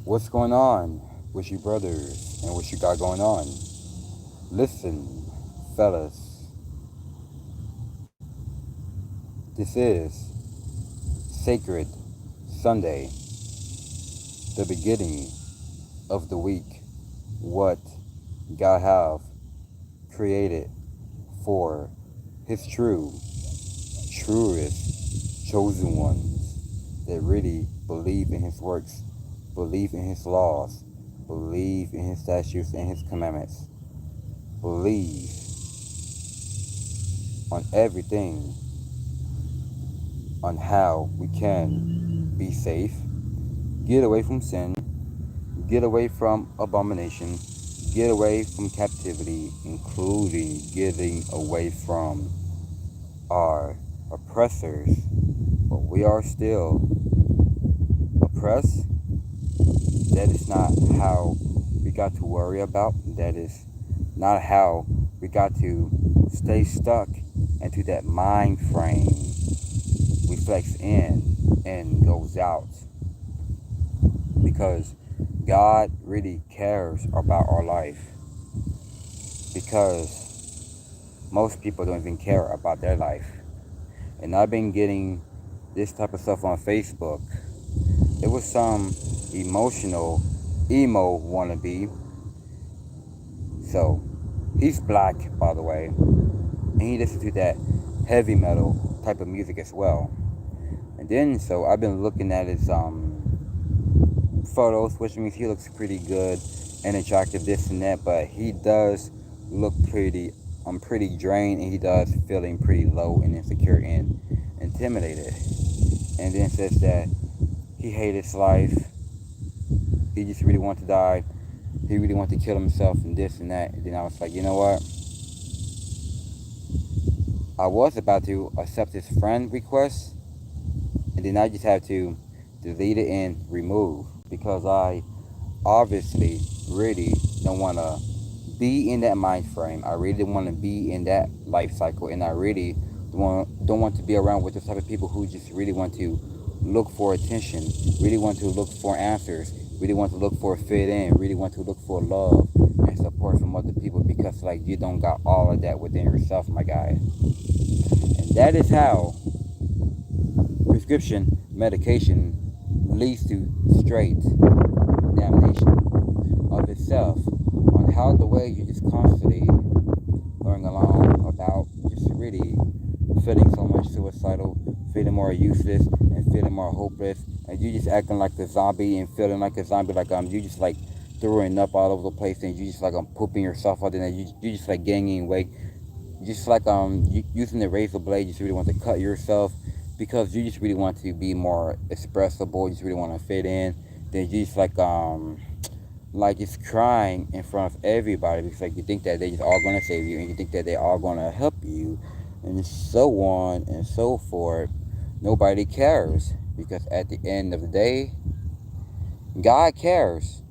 What's going on with you brothers and what you got going on? Listen, fellas, this is Sacred Sunday, the beginning of the week. What God have created for His truest, chosen ones that really believe in His works, believe in His laws, believe in His statutes and His commandments, believe on everything, on how we can be safe, get away from sin, get away from abomination, get away from captivity, including getting away from our oppressors. But we are still oppressed. That is not how we got to worry about. That is not how we got to stay stuck into that mind frame. We flex in and goes out. Because God really cares about our life. Because most people don't even care about their life. And I've been getting this type of stuff on Facebook. It was some emotional emo wannabe. So he's black, by the way, and he listens to that heavy metal type of music as well. And then so I've been looking at his photos, which means he looks pretty good and attractive, this and that, but he does look pretty drained, and he does feeling pretty low and insecure and intimidated. And then says that he hated his life, he just really wanted to die, he really wanted to kill himself and this and that. And then I was like, you know what, I was about to accept his friend request, and then I just have to delete it and remove, because I obviously really don't want to be in that mind frame. I really don't want to be in that life cycle, and I really don't want to be around with the type of people who just really want to look for attention, really want to look for answers, really want to look for a fit in, really want to look for love and support from other people, because like you don't got all of that within yourself, my guy. And that is how prescription medication leads to straight damnation of itself, on how the way you just constantly going along about just really feeling so much suicidal, feeling more useless and feeling more hopeless, and you just acting like a zombie and feeling like a zombie, like you just like throwing up all over the place, and you just like pooping yourself out, and you just like gaining weight, just like using the razor blade, you just really want to cut yourself, because you just really want to be more expressible, you just really want to fit in. Then you just like just crying in front of everybody, because like you think that they just all gonna save you, and you think that they all gonna help you, and so on and so forth. Nobody cares, because at the end of the day, God cares.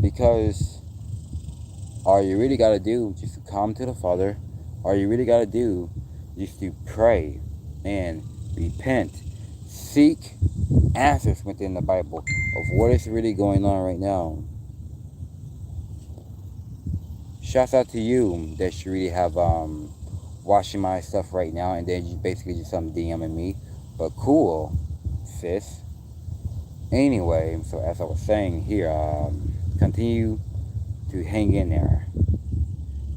Because all you really gotta do just to come to the Father, all you really gotta do is to pray and repent, seek answers within the Bible of what is really going on right now. Shouts out to you that you really have watching my stuff right now, and then you basically just DMing me. But cool, sis. Anyway, so as I was saying here, continue to hang in there.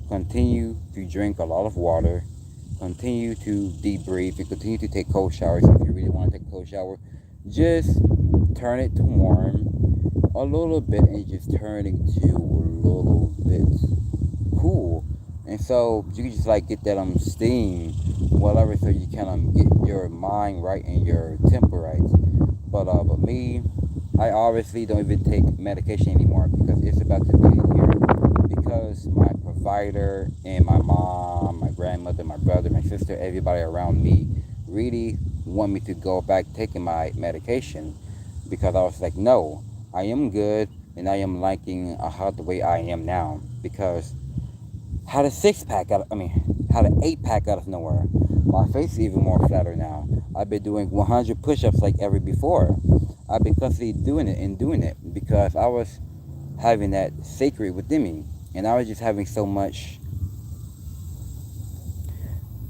Continue to drink a lot of water. Continue to deep breathe, and continue to take cold showers. If you really want to take a cold shower, just turn it to warm a little bit, and just turn it to a little bit cool. And so you can just like get that steam, whatever, so you can get your mind right and your temper right. But me, I obviously don't even take medication anymore, because it's about to be a year, because my provider and my mom, my grandmother, my brother, my sister, everybody around me really want me to go back taking my medication, because I was like, no, I am good, and I am liking how the way I am now, because had a six-pack out of, had an eight-pack out of nowhere. My face is even more flatter now. I've been doing 100 push-ups like ever before. I've been constantly doing it because I was having that sacred within me, and I was just having so much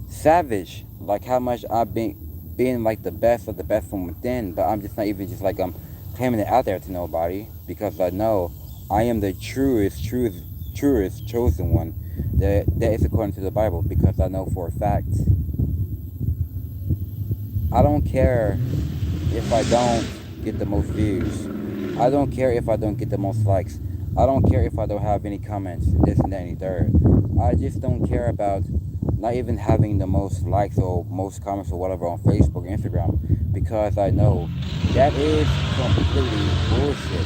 savage, like how much I've been being like the best of the best from within, but I'm just not even just like I'm claiming it out there to nobody because I know I am the truest chosen one that is according to the Bible, because I know for a fact I don't care if I don't get the most views. I don't care if I don't get the most likes. I don't care if I don't have any comments, this and that and the third. I just don't care about not even having the most likes or most comments or whatever on Facebook or Instagram, because I know that is completely bullshit.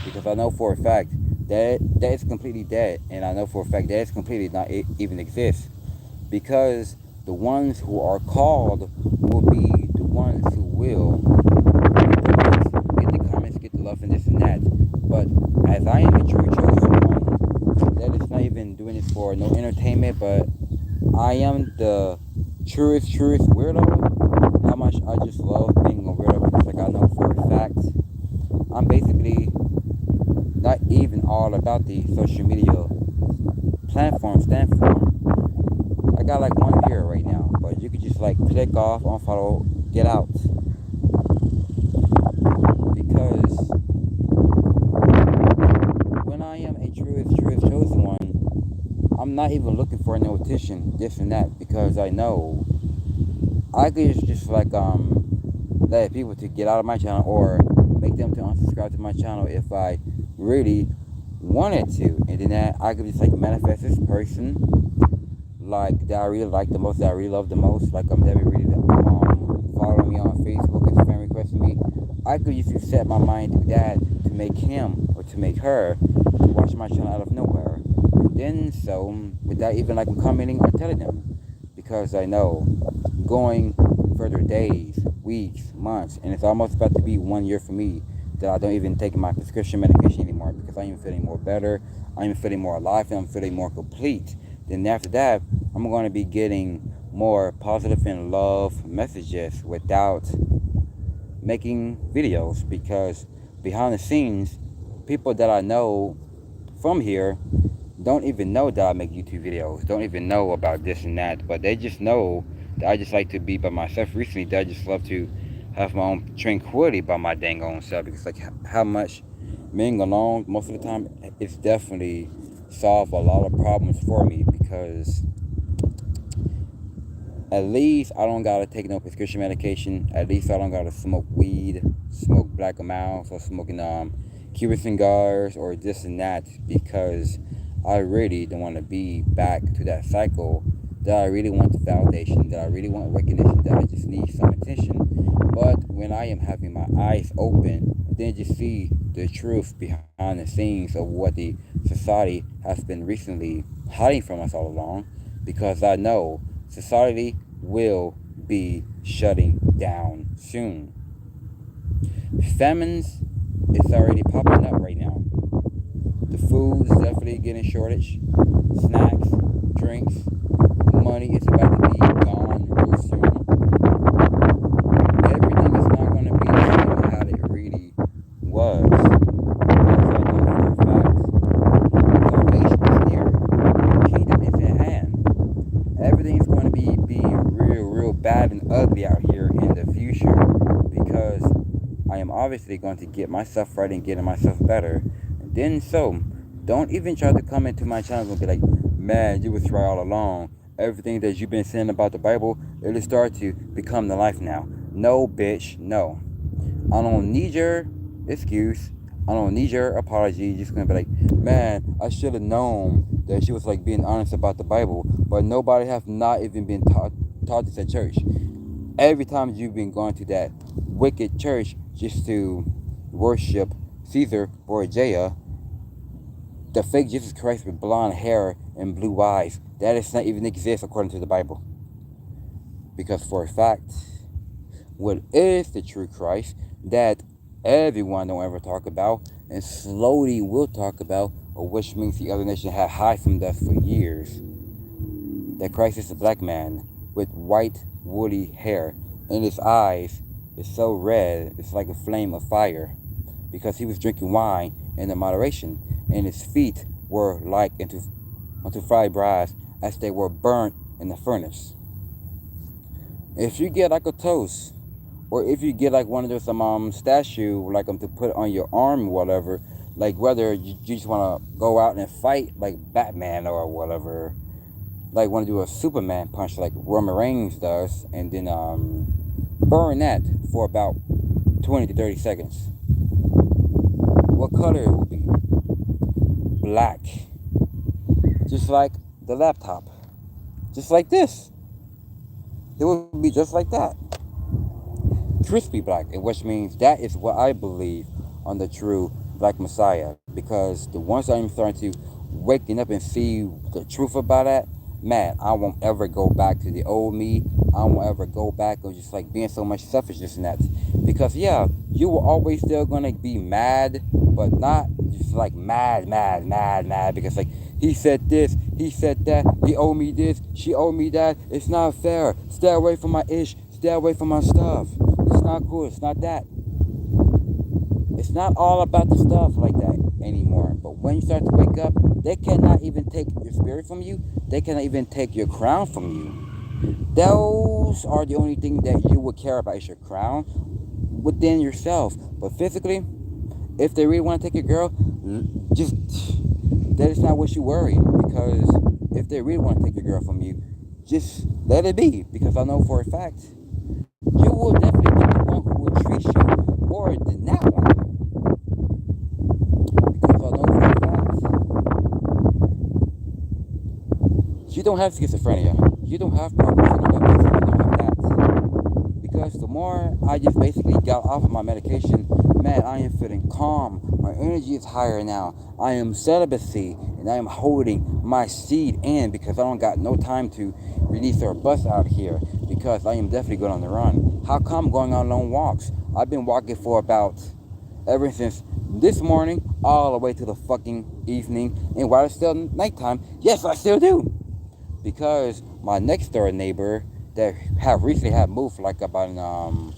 Because I know for a fact that is completely dead, and I know for a fact that it's completely not even exist. Because the ones who are called will be the ones who will get the comments, get the love, and this and that. But as I am a true chosen one, that is not even doing this for no entertainment, but I am the truest weirdo. How much I just love being a weirdo, because like I know for a fact, I'm basically not even all about the social media platform standform. I got like one viewer right now, but you could just like click off, unfollow, get out. Because when I am a truest chosen one, I'm not even looking for no attention, this and that, because I know I could just like let people to get out of my channel or make them to unsubscribe to my channel if I really wanted to, and then that I could just like manifest this person like that I really like the most, that I really love the most, like that really follow me on Facebook and friend requesting me. I could just set my mind to that to make him or to make her to watch my channel out of nowhere. And then so without even like commenting or telling them, because I know going further days, weeks, months, and it's almost about to be 1 year for me that I don't even take my prescription medication anymore, because I am feeling more better, I am feeling more alive, and I'm feeling more complete. Then after that, I'm going to be getting more positive and love messages without making videos, because behind the scenes, people that I know from here don't even know that I make YouTube videos, don't even know about this and that, but they just know that I just like to be by myself. Recently, that I just love to have my own tranquility by my dang own self, because like how much being alone most of the time, it's definitely solved a lot of problems for me, because at least I don't gotta take no prescription medication. At least I don't gotta smoke weed, smoke black amounts, or smoking Cuban cigars or this and that, because I really don't want to be back to that cycle. That I really want the validation, that I really want recognition, that I just need some attention. But when I am having my eyes open, then just see the truth behind the scenes of what the society has been recently hiding from us all along, because I know society will be shutting down soon. Famines is already popping up right now. The food is definitely getting shortage. Snacks, drinks, money is about to be gone real soon. Everything is not going to be the same how it really was. Because I know for a fact, salvation is near. Kingdom is at hand. Everything's going to be being real bad and ugly out here in the future, because I am obviously going to get myself right and getting myself better. And then so, don't even try to come into my channel and be like, man, you was right all along. Everything that you've been saying about the Bible, it'll start to become the life now. No, bitch, no. I don't need your excuse. I don't need your apology. You're just gonna be like, man, I should have known that she was like being honest about the Bible, but nobody have not even been taught this at church. Every time you've been going to that wicked church just to worship Caesar Borgia, the fake Jesus Christ with blonde hair and blue eyes, that does not even exist according to the Bible. Because for a fact, what is the true Christ that everyone don't ever talk about and slowly will talk about, or which means the other nation had hide from that for years, that Christ is a black man with white woolly hair, and his eyes is so red, it's like a flame of fire, because he was drinking wine in the moderation, and his feet were like unto fried brass, as they were burnt in the furnace. If you get like a toast, or if you get like one of those statue like to put on your arm or whatever, like whether you just want to go out and fight like Batman or whatever, like want to do a Superman punch like Roman Reigns does, and then burn that for about 20 to 30 seconds. What color it will be? Black. Just like the laptop. Just like this. It will be just like that. Crispy black, which means that is what I believe on the true Black Messiah. Because the ones I'm starting to waking up and see the truth about that, man, I won't ever go back to the old me. I won't ever go back or just like being so much selfishness and that. Because yeah, you will always still gonna be mad, but not just like mad, because like he said this, he said that, he owed me this, she owed me that. It's not fair. Stay away from my ish. Stay away from my stuff. It's not cool. It's not that. It's not all about the stuff like that anymore. But when you start to wake up, they cannot even take your spirit from you. They cannot even take your crown from you. Those are the only thing that you would care about, is your crown within yourself. But physically, if they really want to take your girl, just that is not what you worry. Because if they really want to take your girl from you, just let it be. Because I know for a fact, you will definitely get the one who will treat you more than that one. Because I know for a fact, you don't have schizophrenia. You don't have problems. You don't have this. You don't have that. Because the more I just basically got off of my medication, man, I am feeling calm. My energy is higher now. I am celibacy, and I am holding my seed in, because I don't got no time to release or bust out here, because I am definitely going on the run. How come I'm going on long walks? I've been walking for about, ever since this morning, all the way to the fucking evening, and while it's still nighttime, yes, I still do. Because my next door neighbor that have recently had moved like about in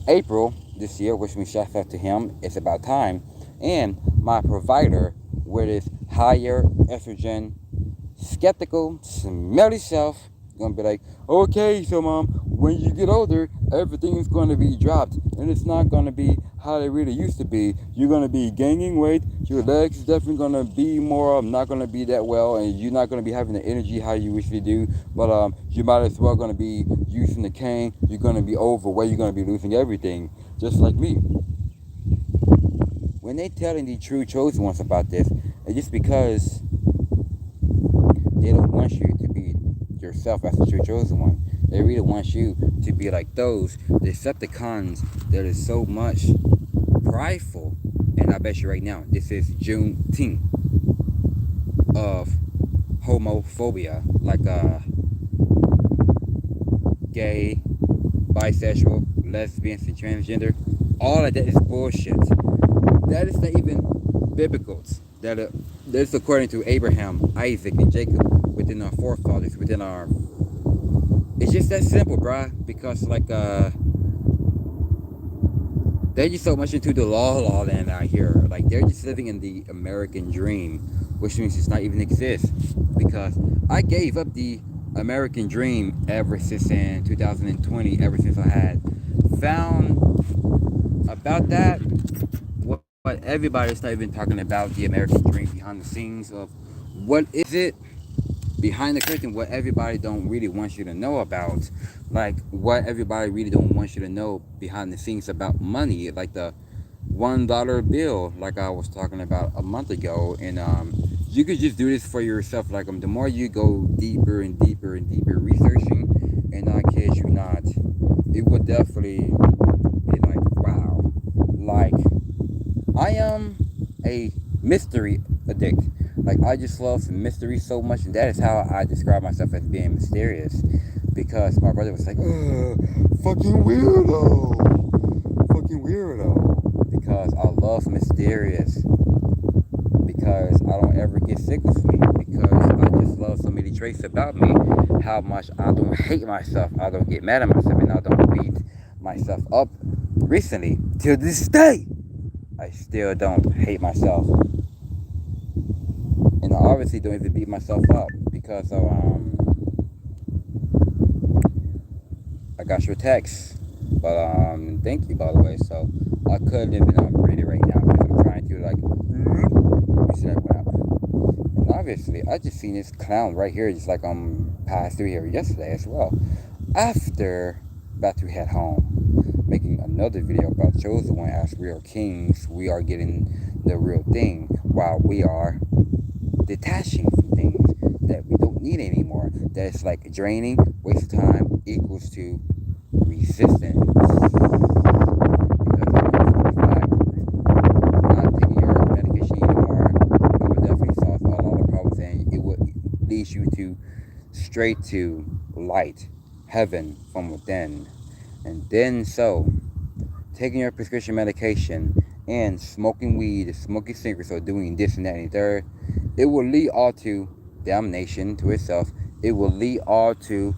April this year, which means shout out to him, it's about time. And my provider with his higher estrogen, skeptical, smelly self, gonna be like, okay, so mom, when you get older, everything's gonna be dropped, and it's not gonna be how they really used to be. You're gonna be gaining weight, your legs is definitely gonna be more not gonna be that well, and you're not gonna be having the energy how you usually do, but you might as well gonna be using the cane, you're gonna be overweight, you're gonna be losing everything, just like me. When they telling the true chosen ones about this, it's just because they don't want you to be yourself as the true chosen one. They really want you to be like those Decepticons that is so much prideful. And I bet you right now, this is Juneteenth of homophobia, like gay, bisexual, lesbians, and transgender. All of that is bullshit. That is not even biblical. That's according to Abraham, Isaac, and Jacob, within our forefathers, within our. It's just that simple, bruh. Because like they're just so much into the law land out here. Like they're just living in the American dream, which means it's not even exist. Because I gave up the American dream ever since in 2020. Ever since I had found about that. But everybody's not even talking about the American dream behind the scenes of what is it behind the curtain, what everybody don't really want you to know about, like what everybody really don't want you to know behind the scenes about money, like the $1 bill, like I was talking about a month ago. And you could just do this for yourself. Like the more you go deeper and deeper and deeper researching, and I kid you not, it would definitely be like, wow, like I am a mystery addict. Like I just love mystery so much, and that is how I describe myself, as being mysterious. Because my brother was like, fucking weirdo, because I love mysterious. Because I don't ever get sick of me. Because I just love so many traits about me. How much I don't hate myself, I don't get mad at myself, and I don't beat myself up recently. Till this day, I still don't hate myself. And I obviously don't even beat myself up because of, I got your text. But thank you, by the way. So I could even read it right now because I'm trying to like. You see that went up. And obviously, I just seen this clown right here, just like passed through here yesterday as well. After about to head home, making another video about chosen one as we are kings, we are getting the real thing while we are detaching from things that we don't need anymore. That is like draining, waste of time equals to resistance. Because not taking your medication anymore, it would definitely solve a lot of problems and it would lead you to straight to light, heaven from within. And then so taking your prescription medication and smoking weed, smoking cigarettes, or doing this and that and the third, it will lead all to damnation to itself. It will lead all to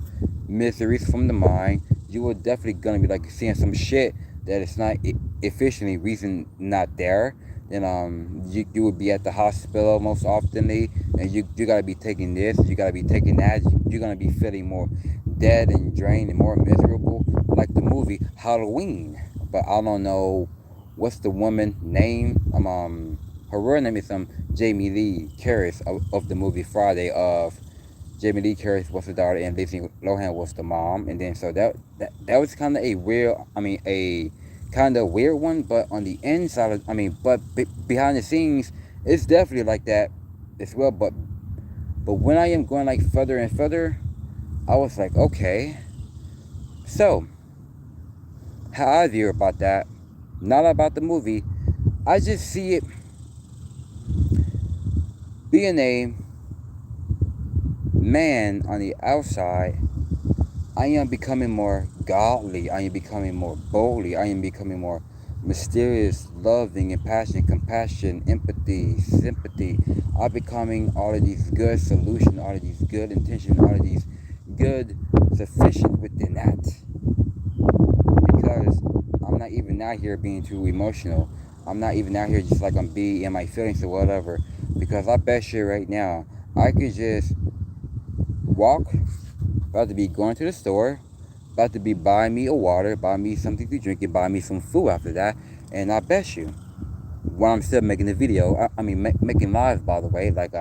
miseries from the mind. You are definitely gonna be like seeing some shit that is not efficiently reason not there. Then you would be at the hospital most oftenly, and you gotta be taking this, you gotta be taking that. You're gonna be feeling more dead and drained and more miserable, like the movie Halloween. But I don't know what's the woman name. Her real name is Jamie Lee Curtis of the movie Friday. Of Jamie Lee Curtis was the daughter and Lindsay Lohan was the mom. And then so that was kind of a weird, a kind of weird one. But on the inside, but behind the scenes, it's definitely like that as well. But when I am going like further and further, I was like, okay, so how I view about that, not about the movie, I just see it being a man on the outside. I am becoming more godly. I am becoming more boldly. I am becoming more mysterious, loving, and passionate, compassion, empathy, sympathy. I'm becoming all of these good solutions, all of these good intentions, all of these good sufficient within that. Because I'm not even out here being too emotional. I'm not even out here just like I'm in my feelings or whatever. Because I bet you right now, I could just walk, about to be going to the store, about to be buying me a water, buy me something to drink, and buy me some food after that. And I bet you, while I'm still making the video, making live, by the way, like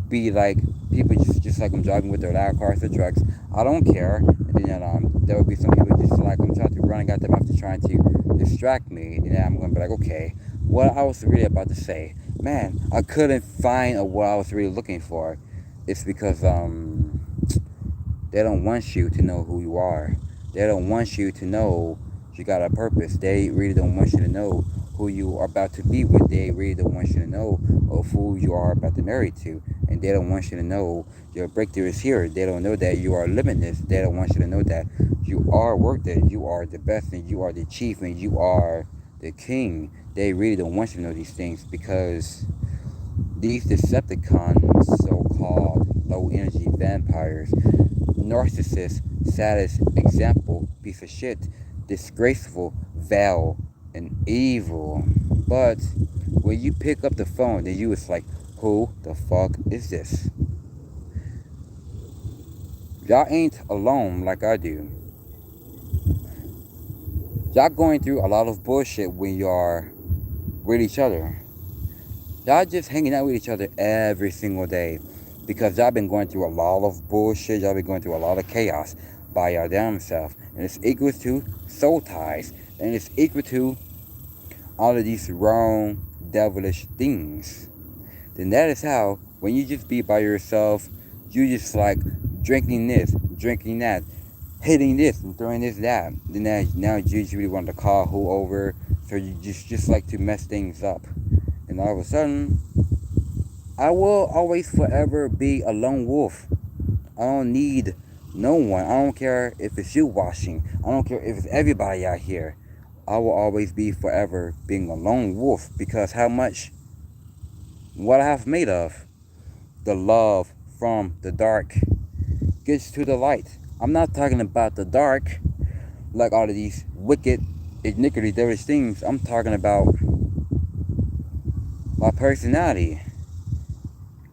be like people just like I'm driving with their loud cars or trucks. I don't care. And then there will be some people just like I'm trying to run at them after trying to distract me. And then I'm gonna be like, okay, what I was really about to say, man, I couldn't find what I was really looking for. It's because they don't want you to know who you are. They don't want you to know you got a purpose. They really don't want you to know who you are about to be with. They really don't want you to know of who you are about to marry to. And they don't want you to know your breakthrough is here. They don't know that you are limitless. They don't want you to know that you are worth it. You are the best and you are the chief and you are the king. They really don't want you to know these things because these Decepticons, so-called low-energy vampires, narcissist, saddest example, piece of shit, disgraceful, vile, and evil. But when you pick up the phone, then you was like, who the fuck is this? Y'all ain't alone like I do. Y'all going through a lot of bullshit when you are with each other. Y'all just hanging out with each other every single day because y'all been going through a lot of bullshit. Y'all been going through a lot of chaos by your damn self. And it's equal to soul ties. And it's equal to all of these wrong, devilish things. Then that is how, when you just be by yourself, you just like drinking this, drinking that, hitting this and throwing this, that. Then now you usually want to call who over. So you just like to mess things up. And all of a sudden, I will always forever be a lone wolf. I don't need no one. I don't care if it's you watching. I don't care if it's everybody out here. I will always be forever being a lone wolf because how much, what I have made of, the love from the dark gets to the light. I'm not talking about the dark like all of these wicked, iniquity, devilish things. I'm talking about my personality.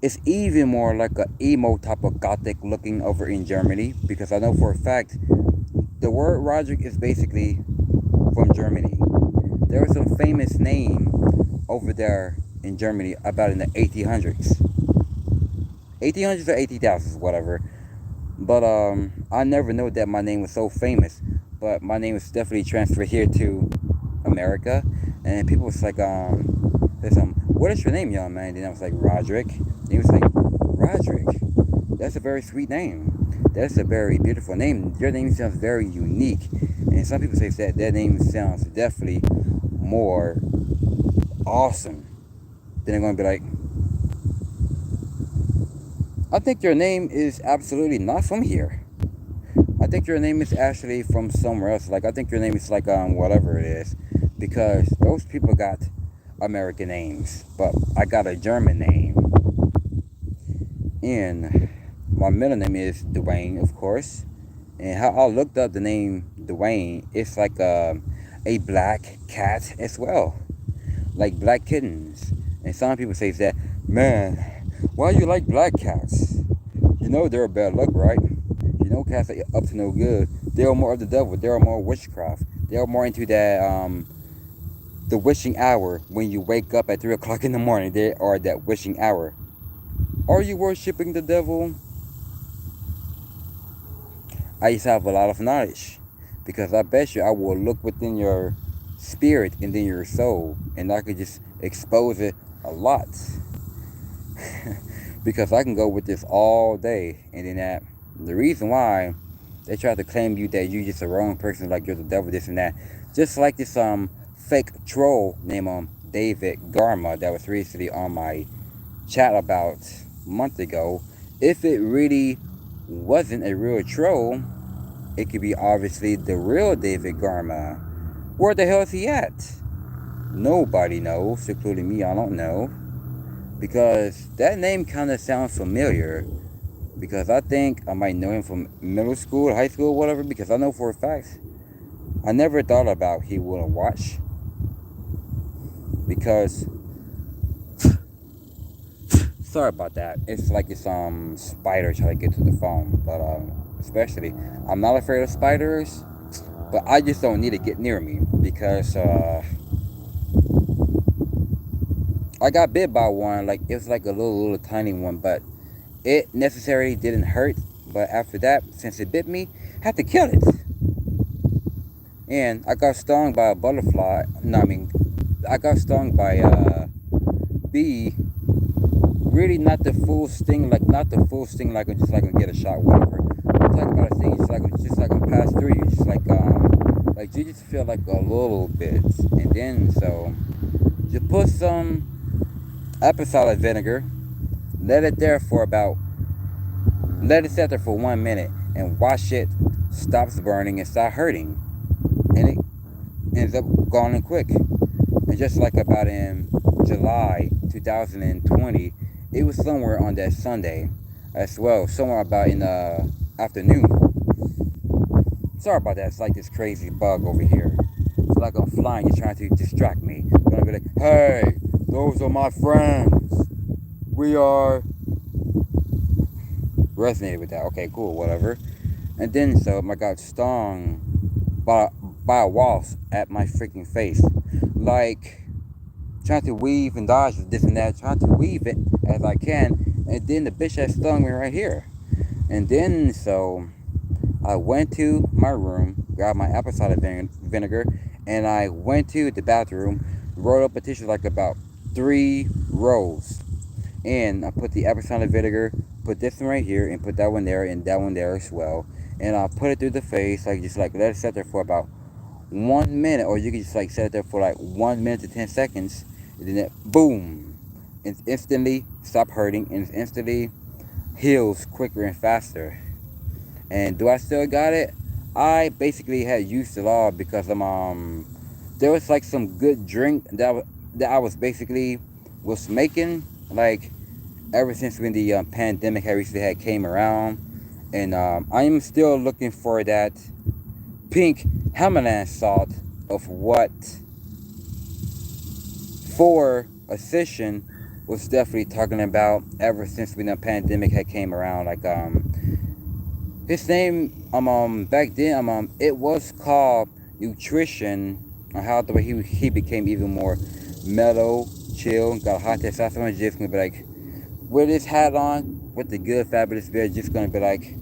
It's even more like a emo type of gothic looking over in Germany, because I know for a fact the word Roderick is basically from Germany. There was some famous name over there in Germany about in the 1800s. 1800s or 18,000s, whatever. But I never knew that my name was so famous. But my name was definitely transferred here to America, and people was like, what is your name, young man? And then I was like, Roderick. And he was like, Roderick, that's a very sweet name. That's a very beautiful name. Your name sounds very unique. And some people say that name sounds definitely more awesome. Then they're going to be like, I think your name is absolutely not from here. I think your name is actually from somewhere else. Like, I think your name is like, whatever it is. Because those people got American names. But I got a German name. And my middle name is Dwayne, of course. And how I looked up the name Dwayne, it's like a black cat as well. Like black kittens. And some people say that, man, why you like black cats? You know they're bad luck, right? You know cats are up to no good. They are more of the devil. They are more witchcraft. They are more into that, the wishing hour. When you wake up at 3 o'clock in the morning, they are that wishing hour. Are you worshiping the devil? I used to have a lot of knowledge, because I bet you I will look within your spirit and then your soul, and I could just expose it a lot. Because I can go with this all day, and then the reason why they try to claim you that you just a wrong person, like you're the devil, this and that, just like this fake troll named David Garma that was recently on my chat about a month ago. If it really wasn't a real troll, it could be obviously the real David Garma. Where the hell is he at? Nobody knows, including me. I don't know, because that name kind of sounds familiar, because I think I might know him from middle school, high school, whatever, because I know for a fact I never thought about he wouldn't watch, because sorry about that. It's like it's spider trying to get to the phone. But especially, I'm not afraid of spiders, but I just don't need to get near me, because I got bit by one. Like, it was like a little tiny one, but it necessarily didn't hurt. But after that, since it bit me, I had to kill it. And I got stung by a butterfly. No, I mean, I got stung by a bee. Really not the full sting, like not the full sting, like just like gonna get a shot, whatever. I'm talking about a sting, just like gonna pass through you, just like you just feel like a little bit, and then so you put some apple cider vinegar, let it sit there for 1 minute, and watch it stops burning and start hurting, and it ends up going quick. And just like about in July 2020. It was somewhere on that Sunday as well, somewhere about in the afternoon. Sorry about that. It's like this crazy bug over here. It's like I'm flying. You're trying to distract me. I'm gonna be like, hey, those are my friends. We are resonated with that. Okay, cool, whatever. And then so I got stung by a wasp at my freaking face, like trying to weave and dodge this and that, trying to weave it as I can, and then the bitch had stung me right here. And then so I went to my room, grabbed my apple cider vinegar, and I went to the bathroom, rolled up a tissue like about 3 rolls, and I put the apple cider vinegar, put this one right here, and put that one there, and that one there as well, and I put it through the face, like just like let it sit there for about 1 minute, or you can just like set it there for like 1 minute to 10 seconds, and then it, boom, it instantly stop hurting, and it instantly heals quicker and faster. And do I still got it? I basically had used it all, because there was like some good drink that I was basically was making, like ever since when the pandemic had recently came around, and I am still looking for that pink Himalayan salt of what for a session was definitely talking about ever since when the pandemic had came around. Like his name back then it was called nutrition, on how the way he became even more mellow, chill, got high testosterone, just gonna be like with his hat on, with the good fabulous beard, just gonna be like,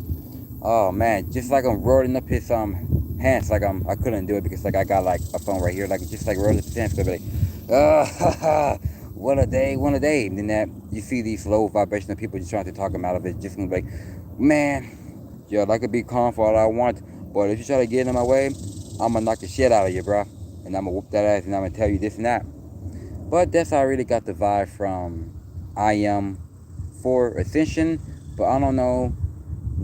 oh man, just like I'm rolling up his hands, like I couldn't do it because like I got like a phone right here, like just like rolling up his hands, gonna be like, what a day, what a day. And then that you see these low vibrational people just trying to talk him out of it, just gonna be like, man, yo, I could be calm for all I want, but if you try to get in my way, I'm gonna knock the shit out of you, bro, and I'm gonna whoop that ass, and I'm gonna tell you this and that. But that's how I really got the vibe from I Am for Ascension, but I don't know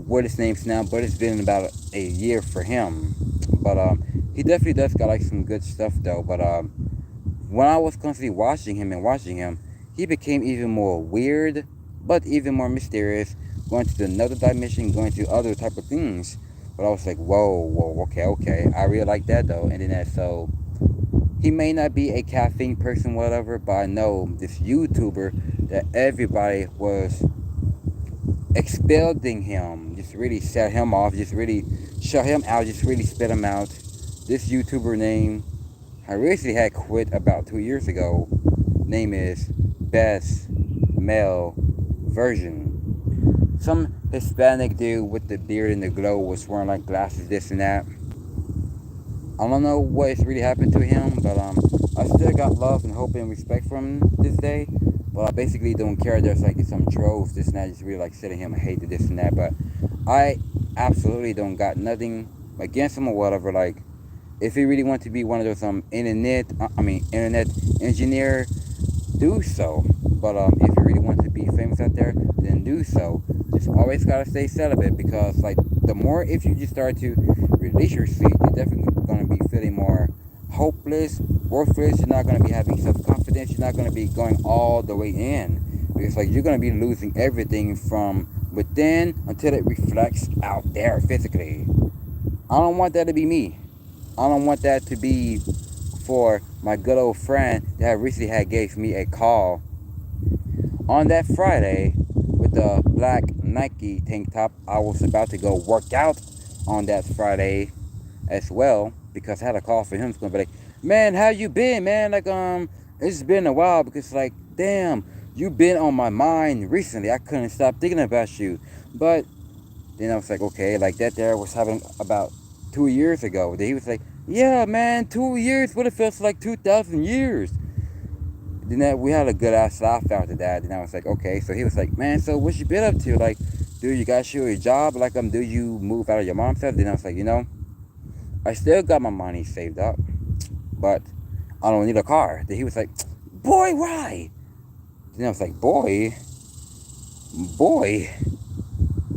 what his name's now, but it's been about a year for him. But he definitely does got like some good stuff though. But when I was constantly watching him, he became even more weird, but even more mysterious, going to another dimension, going to other type of things. But I was like, whoa, okay. I really like that though. And then that, so he may not be a caffeine person, whatever, but I know this YouTuber that everybody was expelling him, just really set him off, just really shut him out, just really spit him out. This YouTuber name, I recently had quit about 2 years ago. Name is Best Male Version. Some Hispanic dude with the beard and the glow was wearing like glasses, this and that. I don't know what's really happened to him, but I still got love and hope and respect from him this day. But I basically don't care. There's like some trolls, this and that, just really like sitting him, I hate this and that. But I absolutely don't got nothing against him or whatever. Like, if he really wants to be one of those internet engineer, do so. But if you really want to be famous out there, then do so. Just always gotta stay celibate, because like the more, if you just start to release your seed, you're definitely gonna be feeling more hopeless, worthless. You're not gonna be having self-confidence. You're not gonna be going all the way in, because like you're gonna be losing everything from within until it reflects out there physically. I don't want that to be me. I don't want that to be for my good old friend that recently had gave me a call on that Friday with the black Nike tank top. I was about to go work out on that Friday as well, because I had a call for him. It's gonna be like, man, how you been, man? Like it's been a while, because like, damn, you been on my mind recently. I couldn't stop thinking about you. But then I was like, okay, like that there was happening about 2 years ago. Then he was like, yeah, man, 2 years, what it feels like 2,000 years. Then that, we had a good ass laugh after that. Then I was like, okay. So he was like, man, so what you been up to? Like, do you got your job? Like, do you move out of your mom's house? Then I was like, I still got my money saved up, but I don't need a car. Then he was like, boy, why? Then I was like, boy,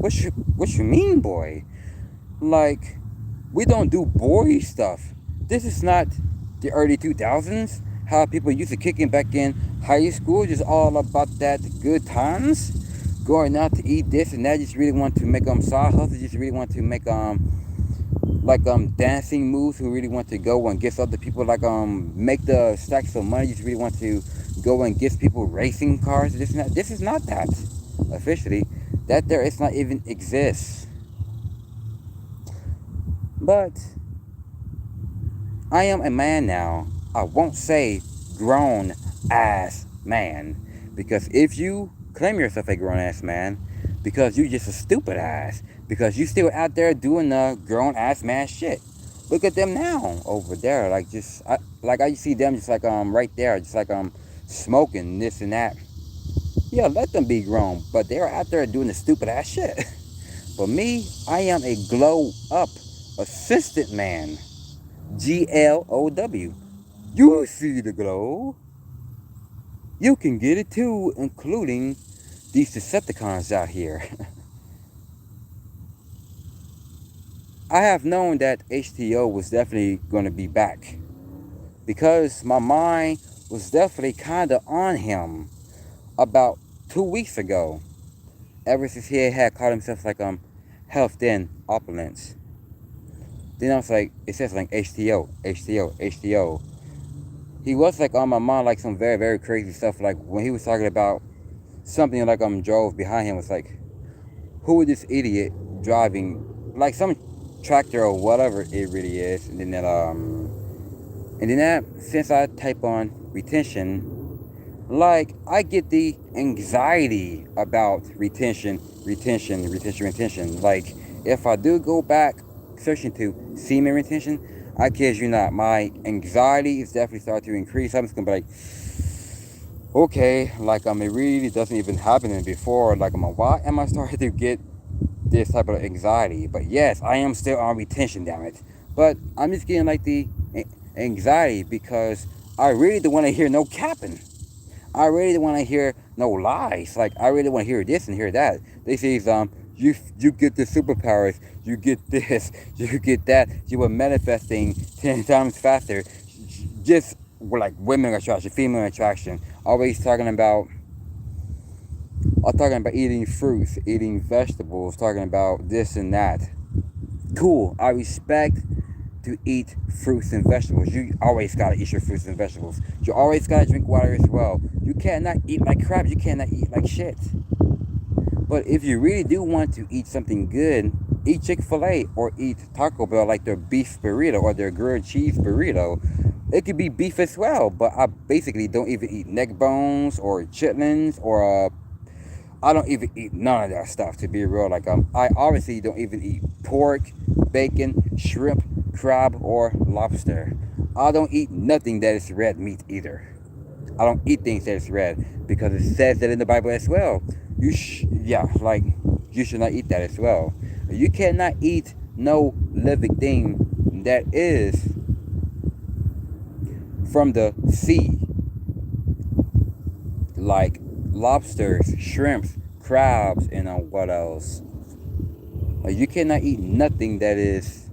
what you mean, boy? Like, we don't do boy stuff. This is not the early 2000s. How people used to kicking back in high school, just all about that good times. Going out to eat this and that, just really want to make side hustles, just really want to make dancing moves, who really want to go and get other people, like make the stacks of money, just really want to go and get people racing cars, this and that. This is not that officially. That there is not even exists. But I am a man now. I won't say grown ass man, because if you claim yourself a grown ass man, because you just a stupid ass, because you still out there doing the grown ass man shit. Look at them now over there, like I see them just like right there, just like smoking this and that. Yeah, let them be grown, but they're out there doing the stupid ass shit. But me, I am a glow up assistant man. GLOW. You see the glow. You can get it too, including these Decepticons out here. I have known that HTO was definitely going to be back, because my mind was definitely kind of on him about 2 weeks ago, ever since he had called himself like health in opulence. Then I was like, it says like HTO, HTO, HTO. He was like on my mind like some very, very crazy stuff. Like when he was talking about something like drove behind him, was like, who is this idiot driving like some tractor or whatever it really is? And then that since I type on retention, like I get the anxiety about retention. Like if I do go back searching to semen retention, I kid you not, my anxiety is definitely starting to increase. I'm just gonna be like, okay, like it really doesn't even happen before. Like why am I starting to get this type of anxiety? But yes, I am still on retention, damn it. But I'm just getting like the anxiety because I really don't want to hear no capping. I really don't want to hear no lies. Like I really want to hear this and hear that. They say you get the superpowers, you get this, you get that. You are manifesting 10 times faster. Just like women attraction, female attraction. Always talking about. I'm talking about eating fruits, eating vegetables, talking about this and that. Cool. I respect to eat fruits and vegetables. You always gotta eat your fruits and vegetables. You always gotta drink water as well. You cannot eat like crap. You cannot eat like shit. But if you really do want to eat something good, eat Chick-fil-A or eat Taco Bell, like their beef burrito or their grilled cheese burrito. It could be beef as well, but I basically don't even eat neck bones or chitlins or I don't even eat none of that stuff, to be real. Like I obviously don't even eat pork, bacon, shrimp, crab, or lobster. I don't eat nothing that is red meat either. I don't eat things that is red because it says that in the Bible as well. Like you should not eat that as well. You cannot eat no living thing that is from the sea, like lobsters, shrimps, crabs, and what else? You cannot eat nothing that is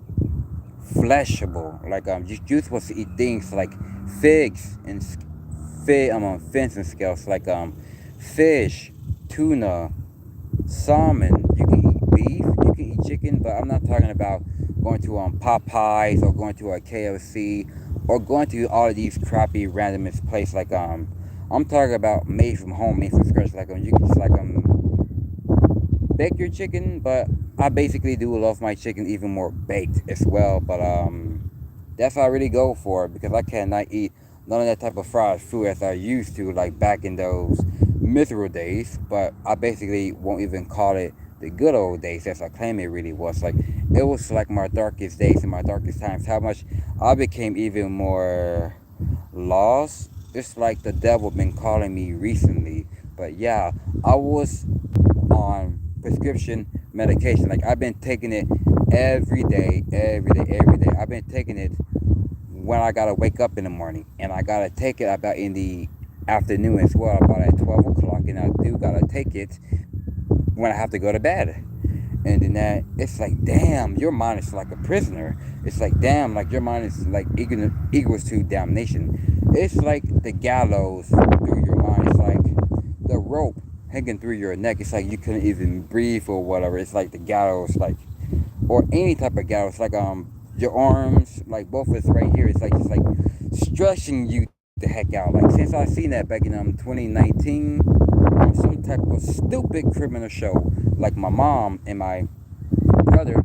fleshable. Like you're supposed to eat things like figs and fins and scales, like fish, tuna, salmon. You can eat beef, you can eat chicken, but I'm not talking about going to Popeyes or going to a KFC or going to all of these crappy randomest places. Like I'm talking about made from home, made from scratch. Like you can just like bake your chicken, but I basically do love my chicken even more baked as well. But that's what I really go for because I cannot eat none of that type of fried food as I used to, like back in those miserable days. But I basically won't even call it the good old days as I claim it really was. Like it was like my darkest days and my darkest times. How much I became even more lost. It's like the devil been calling me recently. But yeah, I was on prescription medication. Like I've been taking it every day, every day, every day. I've been taking it when I gotta wake up in the morning, and I gotta take it about in the afternoon as well, about at 12 o'clock, and I do gotta take it when I have to go to bed. And then that it's like, damn, your mind is like a prisoner. It's like, damn, like your mind is like equals to damnation. It's like the gallows through your mind. It's like the rope hanging through your neck. It's like you couldn't even breathe or whatever. It's like the gallows, like, or any type of gallows, like your arms, like both of us right here. It's like just like stretching you the heck out. Like since I seen that back in 2019 on some type of stupid criminal show, like my mom and my brother.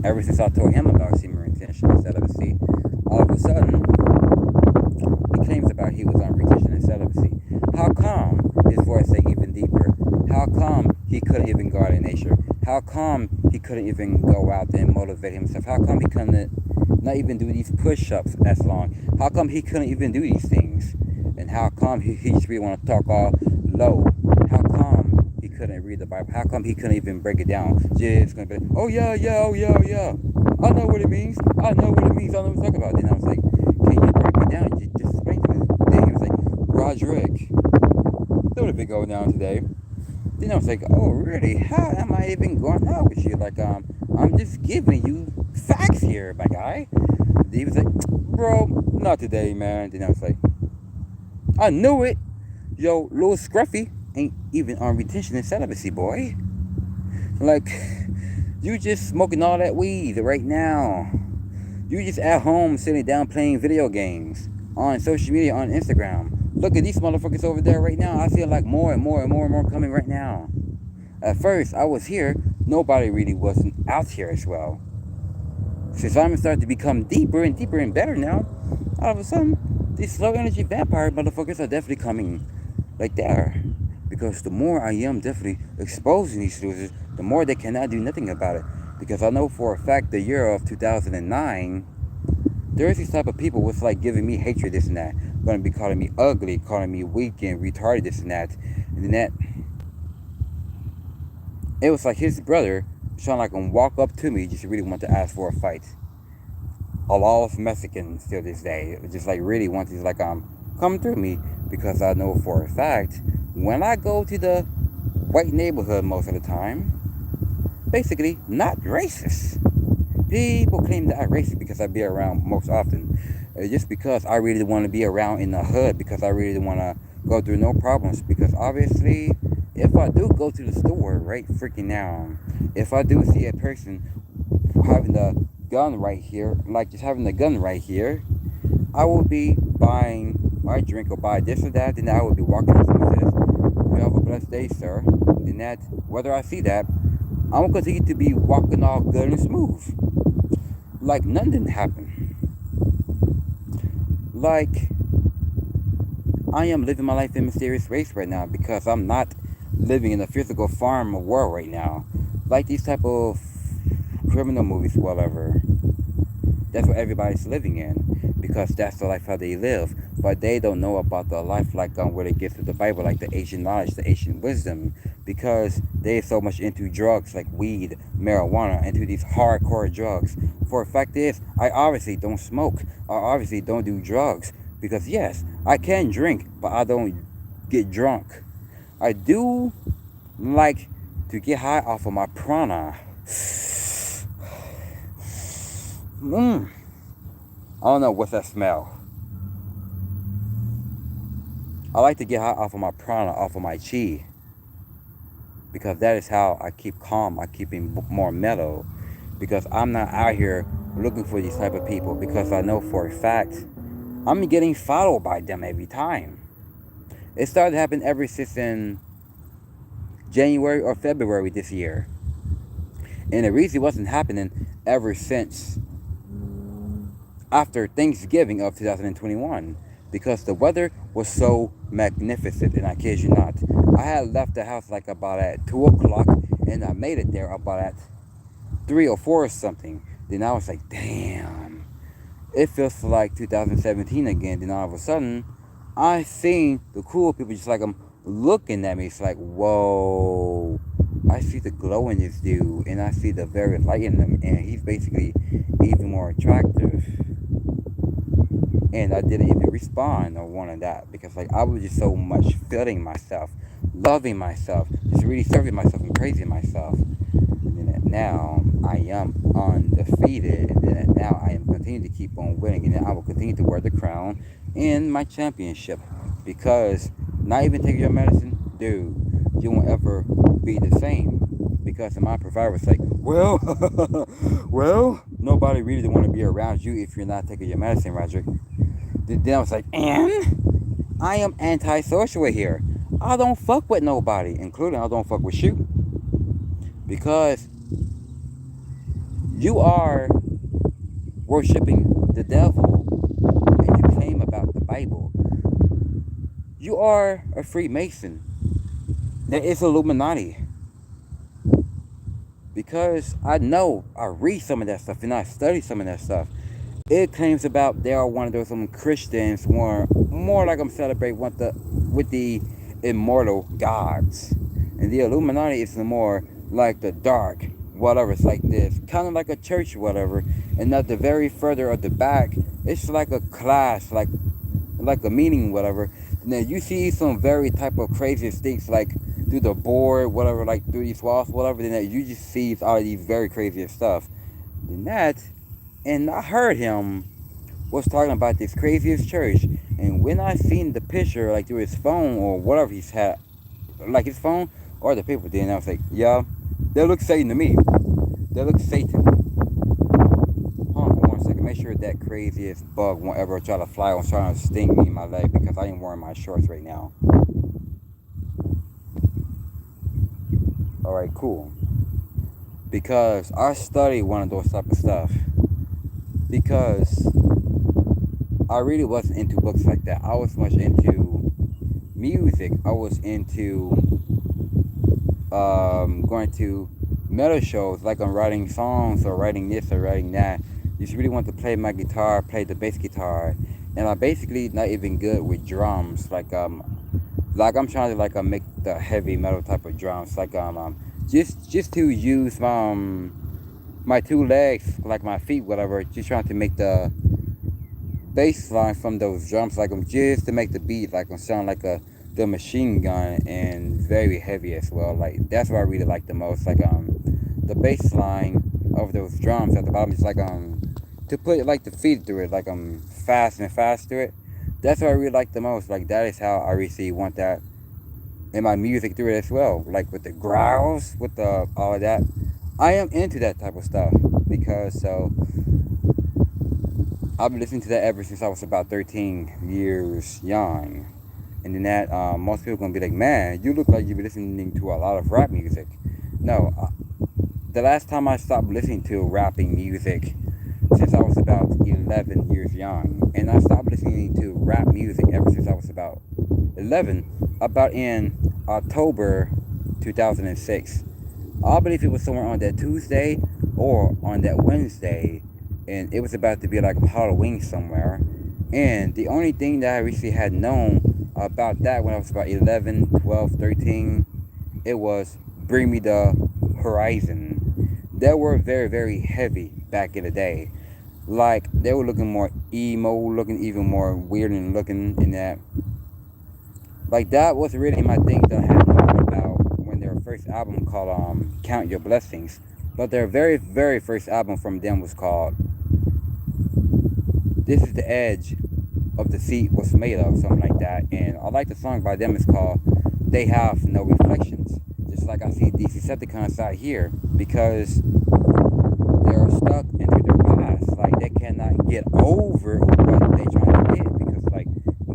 Ever since I told him about semen retention and celibacy, all of a sudden he claims about he was on retention and celibacy. How come his voice say even deeper? How come he couldn't even go out in nature? How come he couldn't even go out there and motivate himself? How come he couldn't not even do these push-ups as long? How come he couldn't even do these things? And how come he just really want to talk all low? How come he couldn't read the Bible? How come he couldn't even break it down? Just gonna be like, oh yeah, yeah, oh yeah, oh yeah. I know what it means. I know what it means. I know what to talk about. Then I was like, can you break it down? Just explain to me. Then he was like, Roderick, that would have been going down today. Then I was like, oh really? How am I even going out with you? Like I'm just giving you facts here, my guy. Then he was like, bro, not today, man. Then I was like, I knew it. Yo, little Scruffy ain't even on retention and celibacy, boy. Like, You just smoking all that weed right now. You just at home sitting down playing video games on social media, on Instagram. Look at these motherfuckers over there right now. I feel like more and more and more and more coming right now. At first, I was here. Nobody really wasn't out here as well. Since I'm starting to become deeper and deeper and better now, all of a sudden, these low energy vampire motherfuckers are definitely coming like there. Because the more I am definitely exposing these losers, the more they cannot do nothing about it. Because I know for a fact the year of 2009, there is these type of people with like giving me hatred, this and that. Going to be calling me ugly, calling me weak and retarded, this and that. And then that, it was like his brother trying to like walk up to me, just really want to ask for a fight. A lot of Mexicans till this day, just like really want to like come through me, because I know for a fact when I go to the white neighborhood most of the time, basically not racist. People claim that I'm racist because I be around most often. Just because I really want to be around in the hood, because I really want to go through no problems. Because obviously, if I do go to the store right freaking now, if I do see a person having the gun right here, like just having the gun right here, I will be buying my drink or buy this or that, then I will be walking up and says, "You have a blessed day, sir." And that, whether I see that, I'm going to continue to be walking all good and smooth. Like none didn't happen. Like, I am living my life in mysterious ways right now, because I'm not living in a physical farm world right now. Like these type of criminal movies, whatever. That's what everybody's living in, because that's the life how they live. But they don't know about the life like where they get through the Bible, like the ancient knowledge, the ancient wisdom, because they're so much into drugs like weed, marijuana, into these hardcore drugs. For a fact is, I obviously don't smoke. I obviously don't do drugs, because yes, I can drink, but I don't get drunk. I do like to get high off of my prana. I don't know what's that smell. I like to get high off of my prana, off of my chi, because that is how I keep calm. I keep being more mellow, because I'm not out here looking for these type of people, because I know for a fact I'm getting followed by them every time. It started to happen ever since in January or February this year, and the reason it wasn't happening ever since after Thanksgiving of 2021, because the weather was so magnificent, and I kid you not, I had left the house like about at 2 o'clock, and I made it there about at 3 or 4 or something. Then I was like, damn, it feels like 2017 again. Then all of a sudden, I seen the cool people just like I'm looking at me. It's like, whoa, I see the glow in this dude, and I see the very light in him, and he's basically even more attractive. And I didn't even respond or one of that, because like I was just so much feeling myself, loving myself, just really serving myself and praising myself. And then now I am undefeated, and then now I am continuing to keep on winning, and then I will continue to wear the crown in my championship, because not even taking your medicine, dude, you won't ever be the same. Because my provider was like, well, nobody really want to be around you if you're not taking your medicine, Roderick. Then I was like, and I am antisocial here. I don't fuck with nobody, including I don't fuck with you. Because you are worshiping the devil, and you claim about the Bible. You are a Freemason. There is Illuminati. Because I know, I read some of that stuff, and I study some of that stuff. It claims about they are one of those Christians, more like I'm celebrating with the immortal gods. And the Illuminati is more like the dark, whatever. It's like this, kind of like a church, whatever. And at the very further at the back, it's like a class, like a meeting, whatever. And then you see some very type of crazy things, like through the board, whatever, like through these walls, whatever. Then that you just see all of these very crazy stuff. Then that, and I heard him was talking about this craziest church. And when I seen the picture, like through his phone or whatever he's had, like his phone or the paper, then I was like, yeah, that looks Satan to me. That looks Satan. Hold on for 1 second. Make sure that craziest bug won't ever try to fly on trying to sting me in my leg because I ain't wearing my shorts right now. Alright, cool. Because I study one of those type of stuff. Because I really wasn't into books like that. I was much into music. I was into going to metal shows, like I'm writing songs or writing this or writing that. Just really want to play my guitar, play the bass guitar, and I'm basically not even good with drums. Like I'm trying to make the heavy metal type of drums. Just to use my two legs, like my feet, whatever. Just trying to make the bass line from those drums, like I'm just to make the beat, like I'm sound like the machine gun, and very heavy as well. Like that's what I really like the most. Like the bass line of those drums at the bottom, just like to put like the feet through it, like fast and fast through it. That's what I really like the most. Like that is how I really want that in my music through it as well. Like with the growls, with the all of that. I am into that type of stuff because I've been listening to that ever since I was about 13 years young. And then that, most people are going to be like, man, you look like you've been listening to a lot of rap music. No, the last time I stopped listening to rapping music since I was about 11 years young. And I stopped listening to rap music ever since I was about 11, about in October 2006. I believe it was somewhere on that Tuesday or on that Wednesday. And it was about to be like Halloween somewhere. And the only thing that I recently had known about that when I was about 11, 12, 13, it was Bring Me the Horizon. They were very, very heavy back in the day. Like, they were looking more emo, looking even more weird and looking in that. Like, that was really my thing that I had known about when their first album called Count Your Blessings. But their very, very first album from them was called This Is the Edge of the Seat Was Made Of, something like that. And I like the song by them, it's called They Have No Reflections. Just like I see these Decepticons out here, because they're stuck into their past. Like, they cannot get over what they're trying to get, because like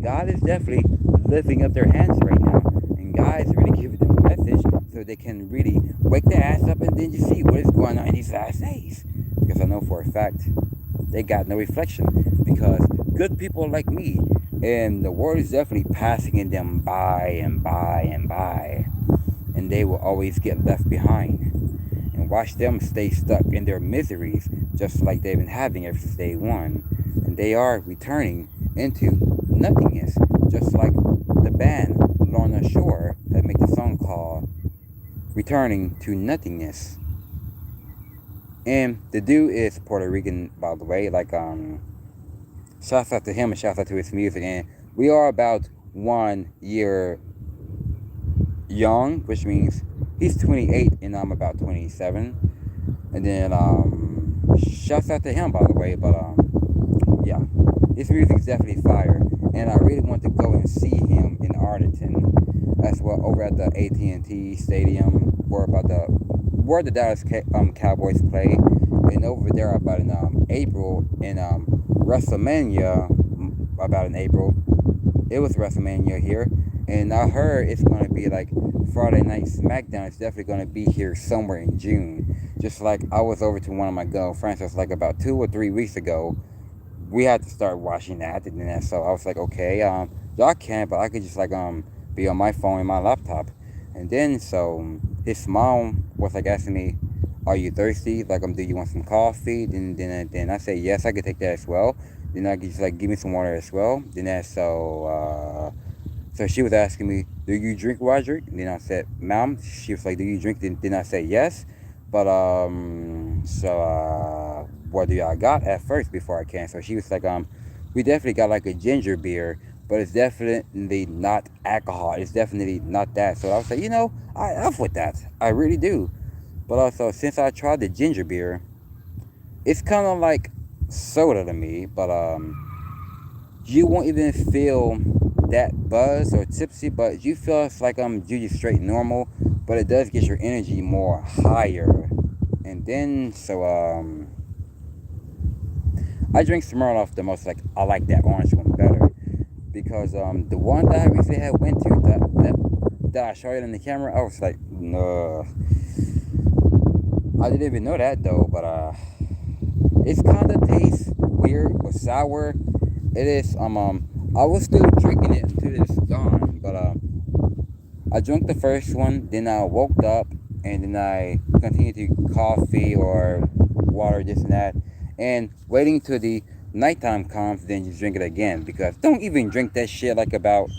God is definitely lifting up their hands right now, and God is really giving them a message so they can really wake their ass up and then you see what is going on in these last days. Because I know for a fact they got no reflection, because good people like me and the world is definitely passing them by and by and by, and they will always get left behind, and watch them stay stuck in their miseries just like they've been having ever since day one. And they are returning into nothingness, just like the band Lorna Shore that made the song called Returning to Nothingness. And the dude is Puerto Rican, by the way. Like, shouts out to him and shouts out to his music. And we are about 1 year young, which means he's 28 and I'm about 27. And then shouts out to him, by the way. But yeah, his music is definitely fire, and I really want to go and see him in Arlington as well, over at the AT&T Stadium, where the Dallas Cowboys play, and over there about in April in WrestleMania, about in April. It was WrestleMania here, and I heard it's going to be like Friday Night SmackDown. It's definitely going to be here somewhere in June. Just like I was over to one of my girlfriends, it's like about 2 or 3 weeks ago. We had to start watching that, and then so I was like, okay, y'all can't, but I could just like be on my phone and my laptop. And then so his mom was like asking me, "Are you thirsty? Like, do you want some coffee?" Then I said yes, I could take that as well. Then I could just like give me some water as well. So she was asking me, "Do you drink what I drink?" And then I said, "Ma'am," she was like, "Do you drink?" Then I said yes. But what do y'all got at first before I can? So she was like, we definitely got like a ginger beer, but it's definitely not alcohol. It's definitely not that. So I was like, I F with that. I really do. But also, since I tried the ginger beer, it's kind of like soda to me, but you won't even feel that buzz or tipsy, but you feel it's like you just straight normal, but it does get your energy more higher And then, so, I drink Smirnoff the most. Like, I like that orange one better. Because, the one that I recently had went to, that I showed you in the camera, I was like, no. I didn't even know that, though, but, it's kind of tastes weird or sour. It is, I was still drinking it until it's gone, but, I drank the first one, then I woke up, and then I continued to coffee or water, this and that, and waiting till the nighttime comes, then you drink it again. Because don't even drink that shit like about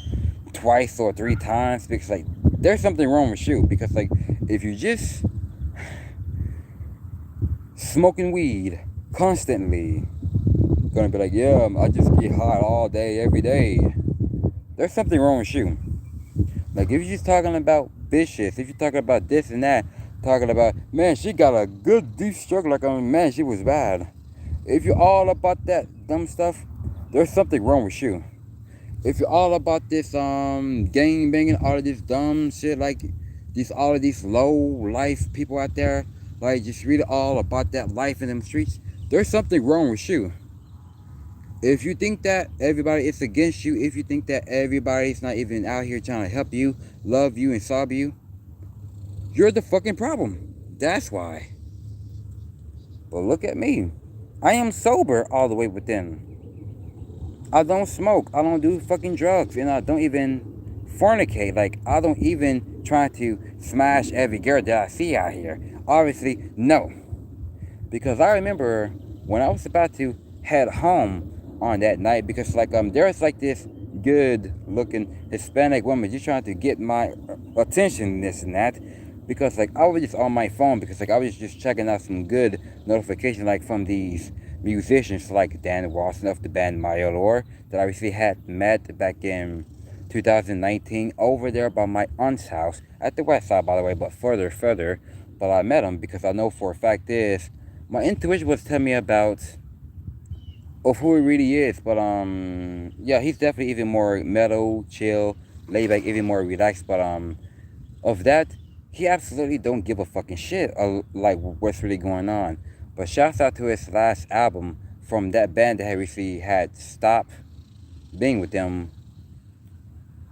twice or three times, because like there's something wrong with you. Because like if you just smoking weed constantly, gonna be like, yeah, I just get high all day, every day. There's something wrong with you. Like, if you're just talking about bitches, if you're talking about this and that, talking about, man, she got a good deep stroke, like, man, she was bad. If you're all about that dumb stuff, there's something wrong with you. If you're all about this, gang banging, all of this dumb shit, like, all of these low life people out there, like, just really all about that life in them streets, there's something wrong with you. If you think that everybody is against you, if you think that everybody's not even out here trying to help you, love you, and solve you, you're the fucking problem. That's why. But look at me. I am sober all the way within. I don't smoke. I don't do fucking drugs. And I don't even fornicate. Like, I don't even try to smash every girl that I see out here. Obviously, no. Because I remember when I was about to head home on that night, because like there's like this good looking Hispanic woman just trying to get my attention, this and that, because like I was just on my phone, because like I was just checking out some good notifications, like from these musicians like Dan Watson of the band Myolor that I recently had met back in 2019 over there by my aunt's house at the west side, by the way, but further. But I met him because I know for a fact is my intuition was telling me about of who he really is. But yeah, he's definitely even more mellow, chill, laid back, even more relaxed. But of that, he absolutely don't give a fucking shit like what's really going on. But shouts out to his last album from that band that had recently had stopped being with them.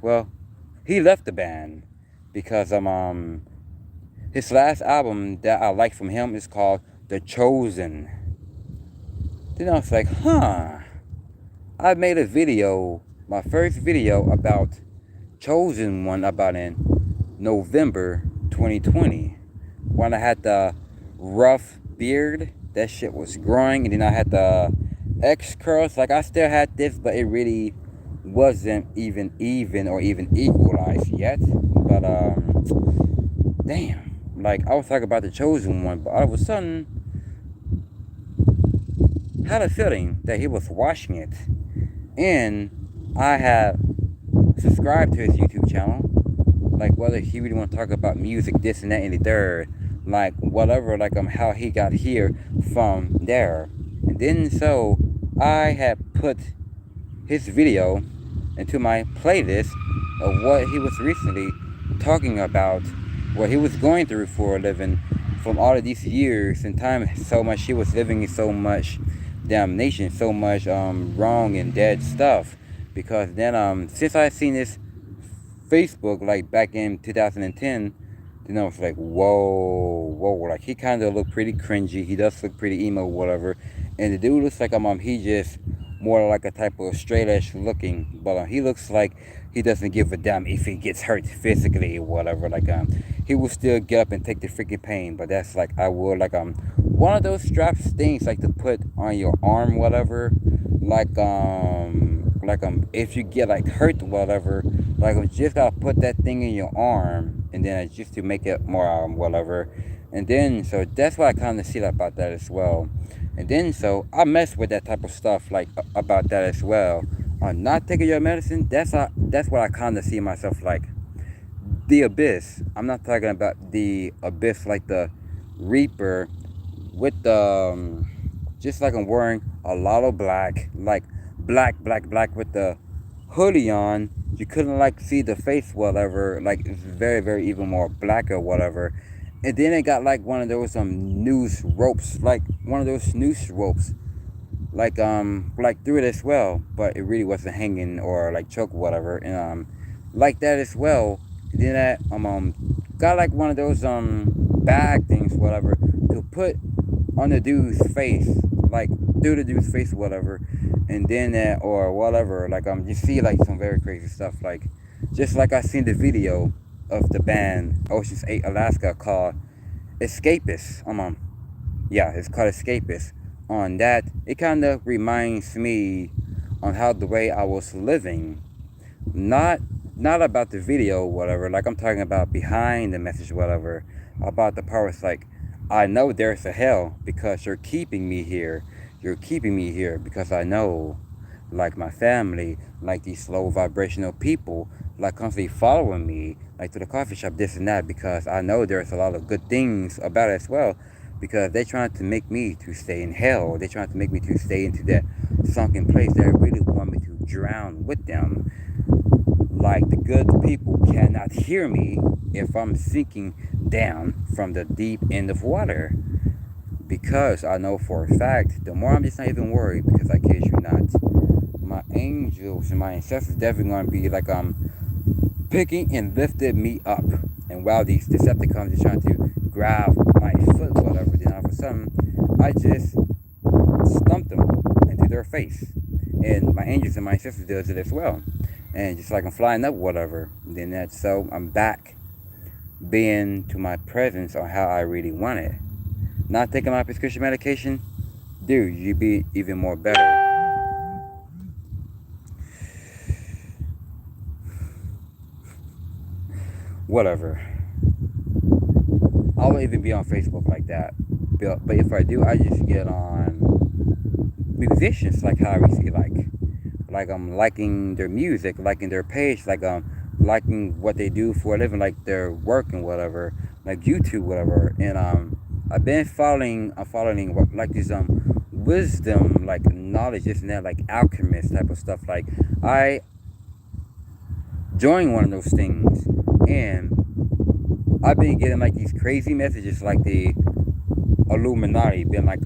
Well, he left the band because his last album that I like from him is called The Chosen. Then I was like, I made a video, my first video about Chosen one, about in November 2020, when I had the rough beard. That shit was growing, and then I had the X curls. Like, I still had this, but it really wasn't even or even equalized yet. But damn, like I was talking about the Chosen one, but all of a sudden had a feeling that he was watching it, and I had subscribed to his YouTube channel, like whether he really want to talk about music, this and that and the third, like whatever, like how he got here from there. And then so I had put his video into my playlist of what he was recently talking about, what he was going through for a living, from all of these years and time, so much he was living in so much damnation, so much wrong and dead stuff. Because then since I seen this Facebook like back in 2010, then I was like, whoa, like he kind of looked pretty cringy. He does look pretty emo, whatever. And the dude looks like he just more like a type of straight edge looking, but he looks like he doesn't give a damn if he gets hurt physically or whatever. Like he will still get up and take the freaking pain. But that's like I would like one of those straps things like to put on your arm, whatever. Like if you get like hurt, whatever. Like just gotta put that thing in your arm, and then just to make it more whatever. And then so that's what I kind of see about that as well. And then so I mess with that type of stuff like about that as well. Not taking your medicine, that's what I kind of see myself like. The abyss. I'm not talking about the abyss like the Reaper with the just like I'm wearing a lot of black, like black with the hoodie on. You couldn't like see the face, whatever. Like it's very even more black or whatever. And then it got like one of those noose ropes, like one of those noose ropes, like through it as well, but it really wasn't hanging or like choke or whatever, and like that as well. And then that got like one of those bag things, whatever, to put on the dude's face, like through the dude's face or whatever, and then that or whatever, like you see like some very crazy stuff, like just like I seen the video of the band Ocean's 8 Alaska called Escapist. Yeah, it's called Escapist. On that, it kind of reminds me on how the way I was living, not not about the video, whatever. Like I'm talking about behind the message, whatever. About the part where it's like, I know there's a hell because you're keeping me here. You're keeping me here because I know, like my family, like these low vibrational people, like constantly following me, like to the coffee shop, this and that, because I know there's a lot of good things about it as well. Because they're trying to make me to stay in hell. They're trying to make me to stay into that sunken place. They really want me to drown with them. Like the good people cannot hear me if I'm sinking down from the deep end of water. Because I know for a fact, the more I'm just not even worried, because I kid you not, my angels and my ancestors definitely gonna be like picking and lifted me up. And while these Decepticons are trying to grab my foot, whatever, then all of a sudden I just stumped them into their face. And my angels and my ancestors does it as well. And just like I'm flying up, whatever. Then that's so I'm back being to my presence on how I really want it. Not taking my prescription medication, dude, you'd be even more better. Whatever. I won't even be on Facebook like that. But if I do, I just get on musicians, like how I recently like I'm liking their music, liking their page, like liking what they do for a living, like their work and whatever, like YouTube, whatever. And I've been I'm following like these wisdom, like knowledge, this and that, like alchemist type of stuff. Like I joined one of those things, and I've been getting like these crazy messages, like the Illuminati, been like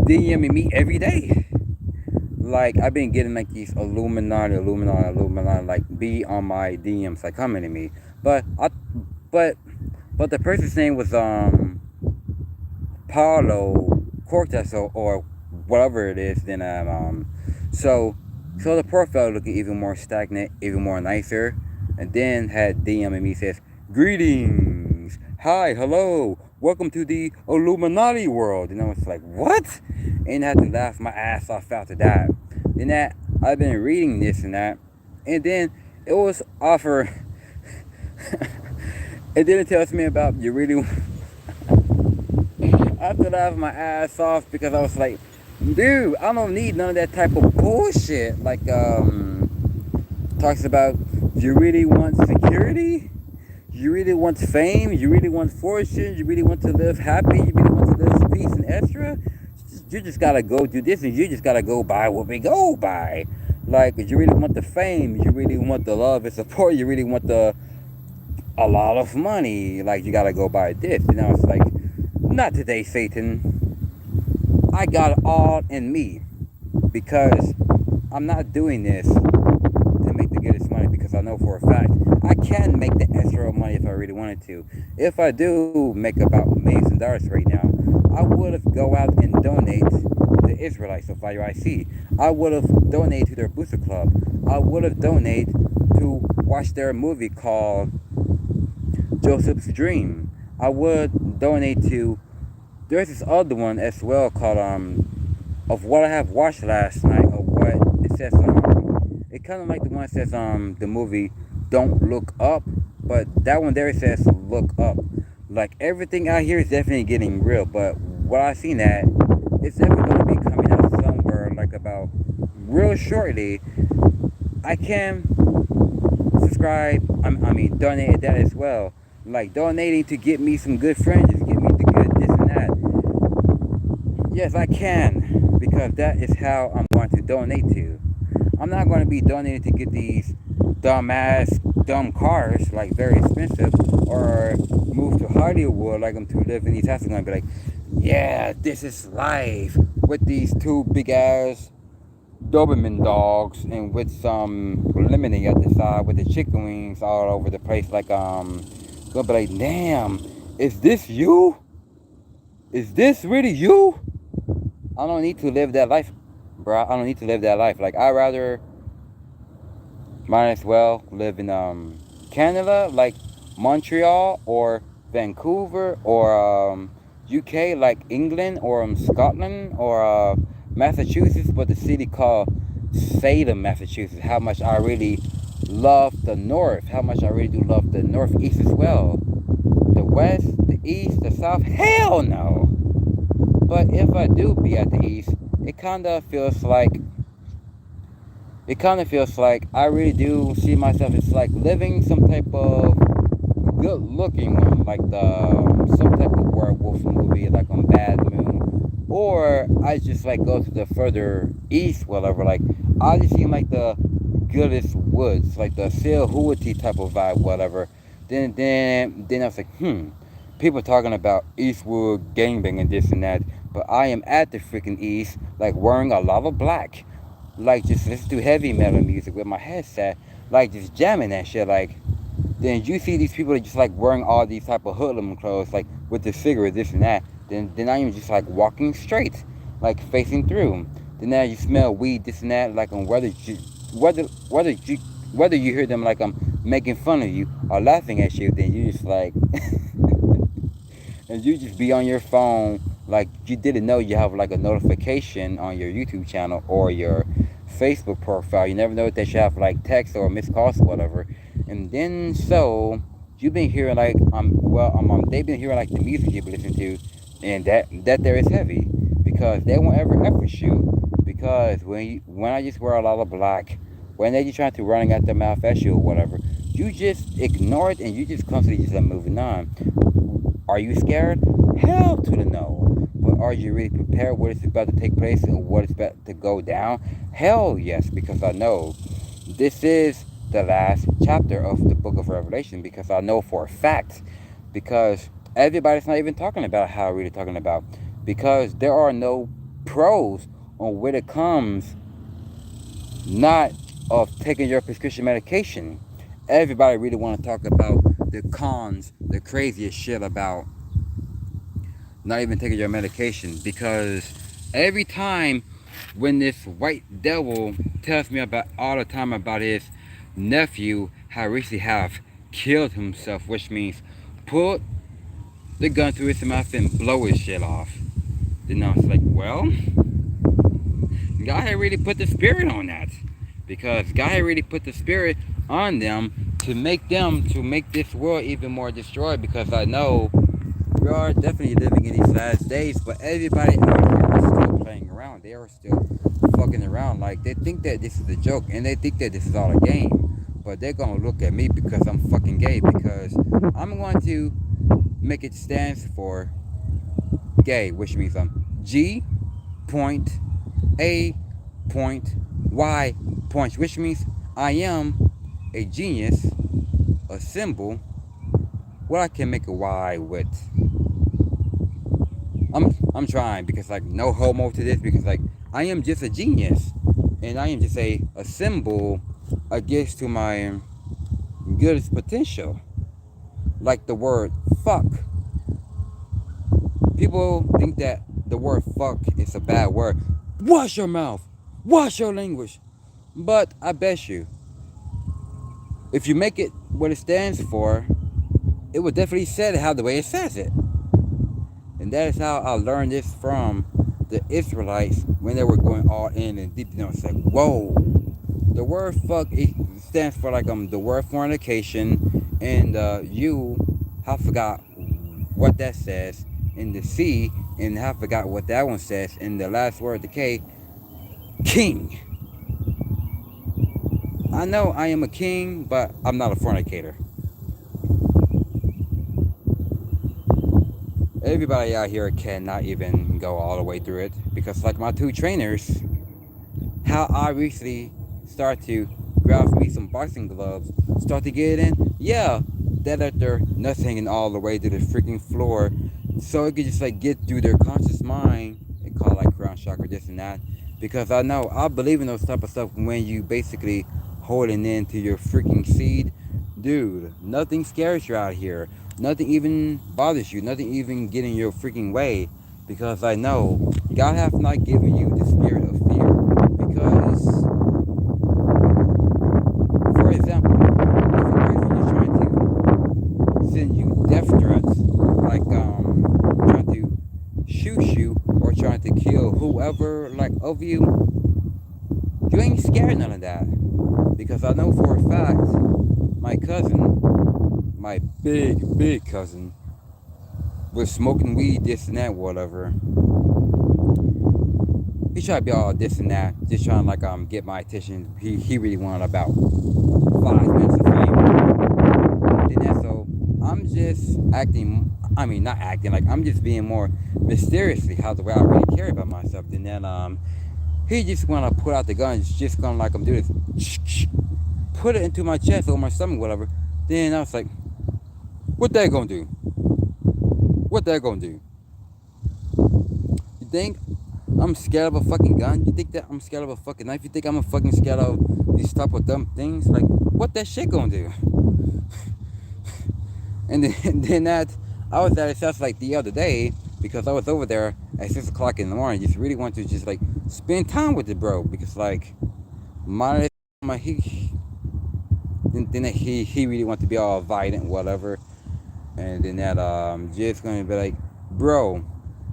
DMing me every day. Like I've been getting like these Illuminati, like be on my DMs, like coming to me. But but the person's name was Paulo Cortez or whatever it is. Then so the profile looking even more stagnant, even more nicer. And then had DMing me, says, "Greetings, hi, hello, welcome to the Illuminati world." And I was like, "What?" And I had to laugh my ass off after that. Then that I've been reading this and that, and then it was offer. And then it tells me about you really. I have to laugh my ass off because I was like, dude, I don't need none of that type of bullshit. Like talks about, you really want security? You really want fame? You really want fortune? You really want to live happy? You really want to live peace and extra? You just gotta go do this, and you just gotta go by what we go by. Like, you really want the fame? You really want the love and support? You really want a lot of money? Like, you gotta go buy this. And I was like, not today, Satan. I got it all in me, because I'm not doing this to make the greatest money, because I know for a fact I can make the extra money if I really wanted to. If I do make about millions of dollars right now, I would have go out and donate to the Israelites of IUIC. I would have donated to their booster club. I would have donated to watch their movie called Joseph's Dream. I would donate to, there's this other one as well called of what I have watched last night, or what it says it kind of like the one that says the movie Don't Look Up, but that one there it says Look Up. Like everything out here is definitely getting real, but what I seen that it's definitely going to be coming out somewhere like about real shortly. I can subscribe, I mean donate that as well, like donating to get me some good friends, get me the good this and that. Yes, I can, because that is how I'm going to donate to. I'm not going to be donating to get these dumbass dumb cars, like very expensive, or move to Hollywood, like to live in these houses, gonna be like, yeah, this is life with these two big ass Doberman dogs and with some lemonade at the side with the chicken wings all over the place. Like gonna be like, damn, is this you? Is this really you? I don't need to live that life, bro. I don't need to live that life. Like I rather might as well live in Canada, like Montreal or Vancouver or UK, like England or Scotland or Massachusetts, but the city called Salem, Massachusetts. How much I really love the North. How much I really do love the Northeast as well. The West, the East, the South. Hell no. But if I do be at the East, it kind of feels like I really do see myself as like living some type of good looking one, like some type of werewolf movie, like on Bad Moon, or I just like go to the further east, whatever. Like I just seem like the goodest woods, like the Silhouette type of vibe, whatever. Then I was like, people talking about Eastwood gangbang and this and that, but I am at the freaking East, like wearing a lot of black, like just listen to heavy metal music with my headset, like just jamming that shit, like. Then you see these people that just like wearing all these type of hoodlum clothes, like with the cigarette, this and that. Then I am just like walking straight, like facing through. Then now you smell weed, this and that, like on whether you hear them like making fun of you or laughing at you, then you just like and you just be on your phone like you didn't know you have like a notification on your YouTube channel or your Facebook profile. You never know if they should have like text or missed calls or whatever. And then so you've been hearing like they've been hearing like the music you've been listening to, and that there is heavy because they won't ever shoot because when I just wear a lot of black, when they just trying to running out their mouth at you or whatever, you just ignore it and you just constantly just moving on. Are you scared? Hell to the no. But are you really prepared what is about to take place and what is about to go down? Hell yes, because I know this is the last chapter of the book of Revelation, because I know for a fact, because everybody's not even talking about how I'm really talking about, because there are no pros on when it comes not of taking your prescription medication. Everybody really want to talk about the cons, the craziest shit about not even taking your medication, because every time when this white devil tells me about all the time about his nephew how recently have killed himself, which means put the gun through his mouth and blow his shit off. Then I was like, well, God had really put the spirit on that, because God had really put the spirit on them to make this world even more destroyed, because I know we are definitely living in these last days, but everybody out here is still playing around. They are still fucking around. Like they think that this is a joke and they think that this is all a game, but they're gonna look at me because I'm fucking gay, because I'm going to make it stands for gay, which means I'm G point A point Y point, which means I am a genius, a symbol what I can make a Y with. I'm trying, because like no homo to this, because like I am just a genius and I am just a symbol against to my greatest potential. Like the word fuck. People think that the word fuck is a bad word. Wash your mouth. Wash your language. But I bet you, if you make it what it stands for, it would definitely say it how the way it says it. And that is how I learned this from the Israelites when they were going all in and deep. It's like, whoa. The word fuck, it stands for like the word fornication, and I forgot what that says in the C, and I forgot what that one says in the last word, the K, king. I know I am a king, but I'm not a fornicator. Everybody out here cannot even go all the way through it, because like my two trainers, how I recently start to grab me some boxing gloves, start to get in. Yeah, that after nuts hanging all the way to the freaking floor, so it could just like get through their conscious mind and call like crown chakra this and that. Because I know I believe in those type of stuff when you basically holding into your freaking seed, dude. Nothing scares you out here. Nothing even bothers you. Nothing even get in your freaking way. Because I know God have not given you the spirit of fear. Because, for example, if a person is trying to send you death threats, like trying to shoot you or trying to kill whoever like of you, you ain't scared none of that. Because I know for a fact, my cousin, my big cousin, was smoking weed, this and that, whatever. He tried to be all this and that, just trying to like get my attention. He really wanted about 5 minutes of fame. Then that, so I'm just acting. I mean, not acting like I'm just being more mysteriously how the way I really care about myself. And then he just wanna put out the gun, just gonna like do this, put it into my chest or my stomach, whatever. Then I was like, what that gonna do? What that gonna do? You think I'm scared of a fucking gun? You think that I'm scared of a fucking knife? You think I'm a fucking scared of these type of dumb things? Like, what that shit gonna do? And then that, I was at his house like the other day because I was over there at 6 o'clock in the morning. Just really want to just like spend time with the bro because like my he really want to be all violent, whatever. And then that just gonna be like, bro,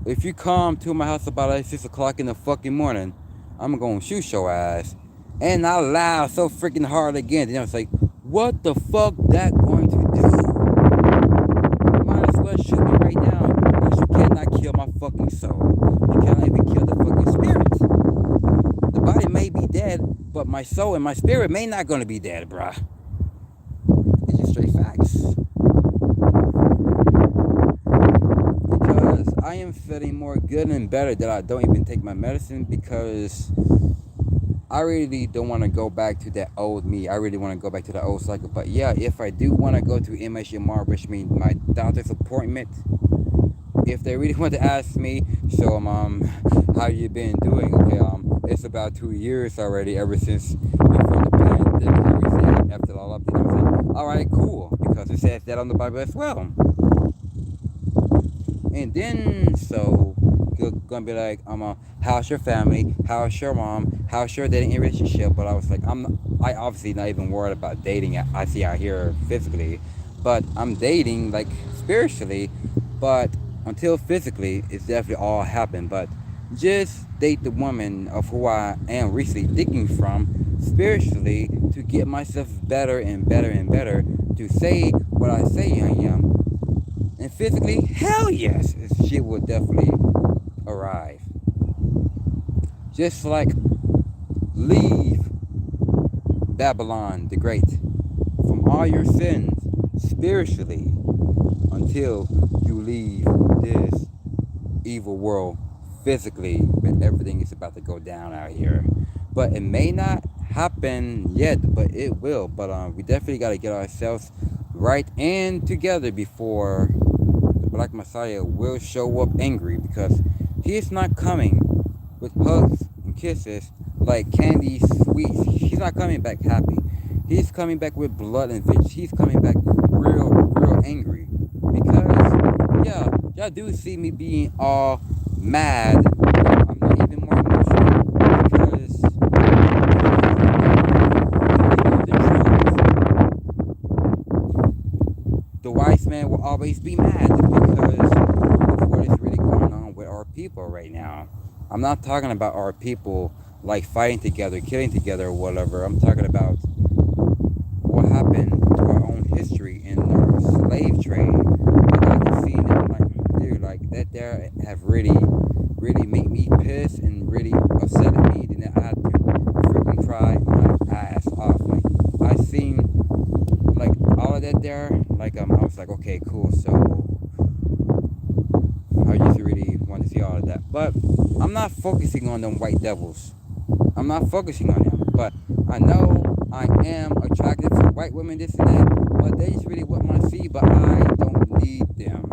if you come to my house about like 6 o'clock in the fucking morning, I'm gonna shoot your ass. And I laughed so freaking hard again. Then I was like, what the fuck that going to do? Might as well shoot me right now, because you cannot kill my fucking soul. You cannot even kill the fucking spirit. The body may be dead, but my soul and my spirit may not gonna be dead, bruh. It's just straight facts. Because I am feeling more good and better that I don't even take my medicine, because I really don't want to go back to that old me. I really want to go back to the old cycle. But yeah, if I do want to go to MHMR, which means my doctor's appointment, if they really want to ask me, so how you been doing? Okay, it's about 2 years already, ever since before the pandemic, everything, after all up, then I was like, all right, cool, because it says that on the Bible as well. And then, so you're gonna be like, how's your family? How's your mom? How's your dating relationship? But I was like, I obviously not even worried about dating. I see out here physically, but I'm dating like spiritually. But until physically, it's definitely all happened. But just date the woman of who I am recently thinking from spiritually to get myself better and better and better to say what I say I am. And physically, hell yes, shit will definitely arrive. Just like leave Babylon the Great from all your sins spiritually until you leave this evil world physically, but everything is about to go down out here. But it may not happen yet, but it will. But we definitely got to get ourselves right and together before the Black Messiah will show up angry, because he is not coming with hugs and kisses like candy sweets. He's not coming back happy. He's coming back with blood and vengeance. He's coming back real angry. Because, yeah, y'all do see me being all mad. I'm not even more emotional because the wise man will always be mad because of what is really going on with our people right now. I'm not talking about our people like fighting together, killing together, or whatever. I'm talking about what happened to our own history in our slave trade. Like I just seen it, like, dude, like that there have really made me pissed and really upset at me. Then I had to freaking cry my ass off. Like I seen like all of that there. Like I was like, okay, cool. So I just really want to see all of that, but I'm not focusing on them white devils. I'm not focusing on them, but I know I am attracted to white women, this and that, but they just really want my seed, but I don't need them.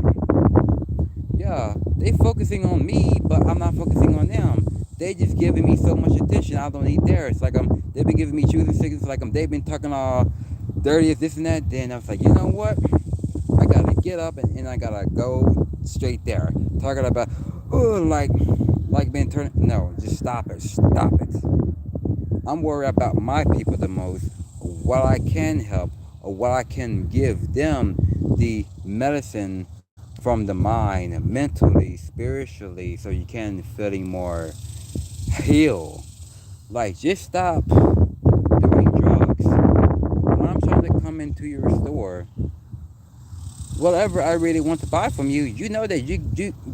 Yeah, they focusing on me, but I'm not focusing on them. They just giving me so much attention. I don't need theirs. Like they've been giving me choosing signals. Like they've been talking all dirty as this and that. Then I was like, you know what? I gotta get up and I gotta go straight there. Talking about, oh, like being turned. No, just stop it. Stop it. I'm worried about my people the most. What I can help or what I can give them the medicine from the mind, mentally, spiritually, so you can feeling more heal. Like just stop doing drugs. When I'm trying to come into your store, whatever I really want to buy from you, you know that you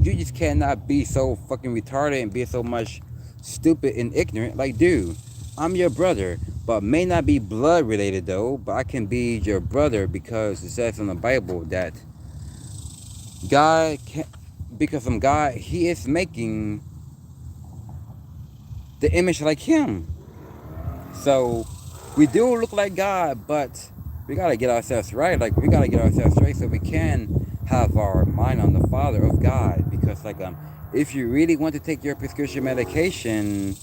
just cannot be so fucking retarded and be so much stupid and ignorant. Like, dude, I'm your brother, but may not be blood related though. But I can be your brother because it says in the Bible that God can, because from God, He is making the image like Him. So we do look like God, but we gotta get ourselves right. Like we gotta get ourselves straight so we can have our mind on the Father of God. Because if you really want to take your prescription medication,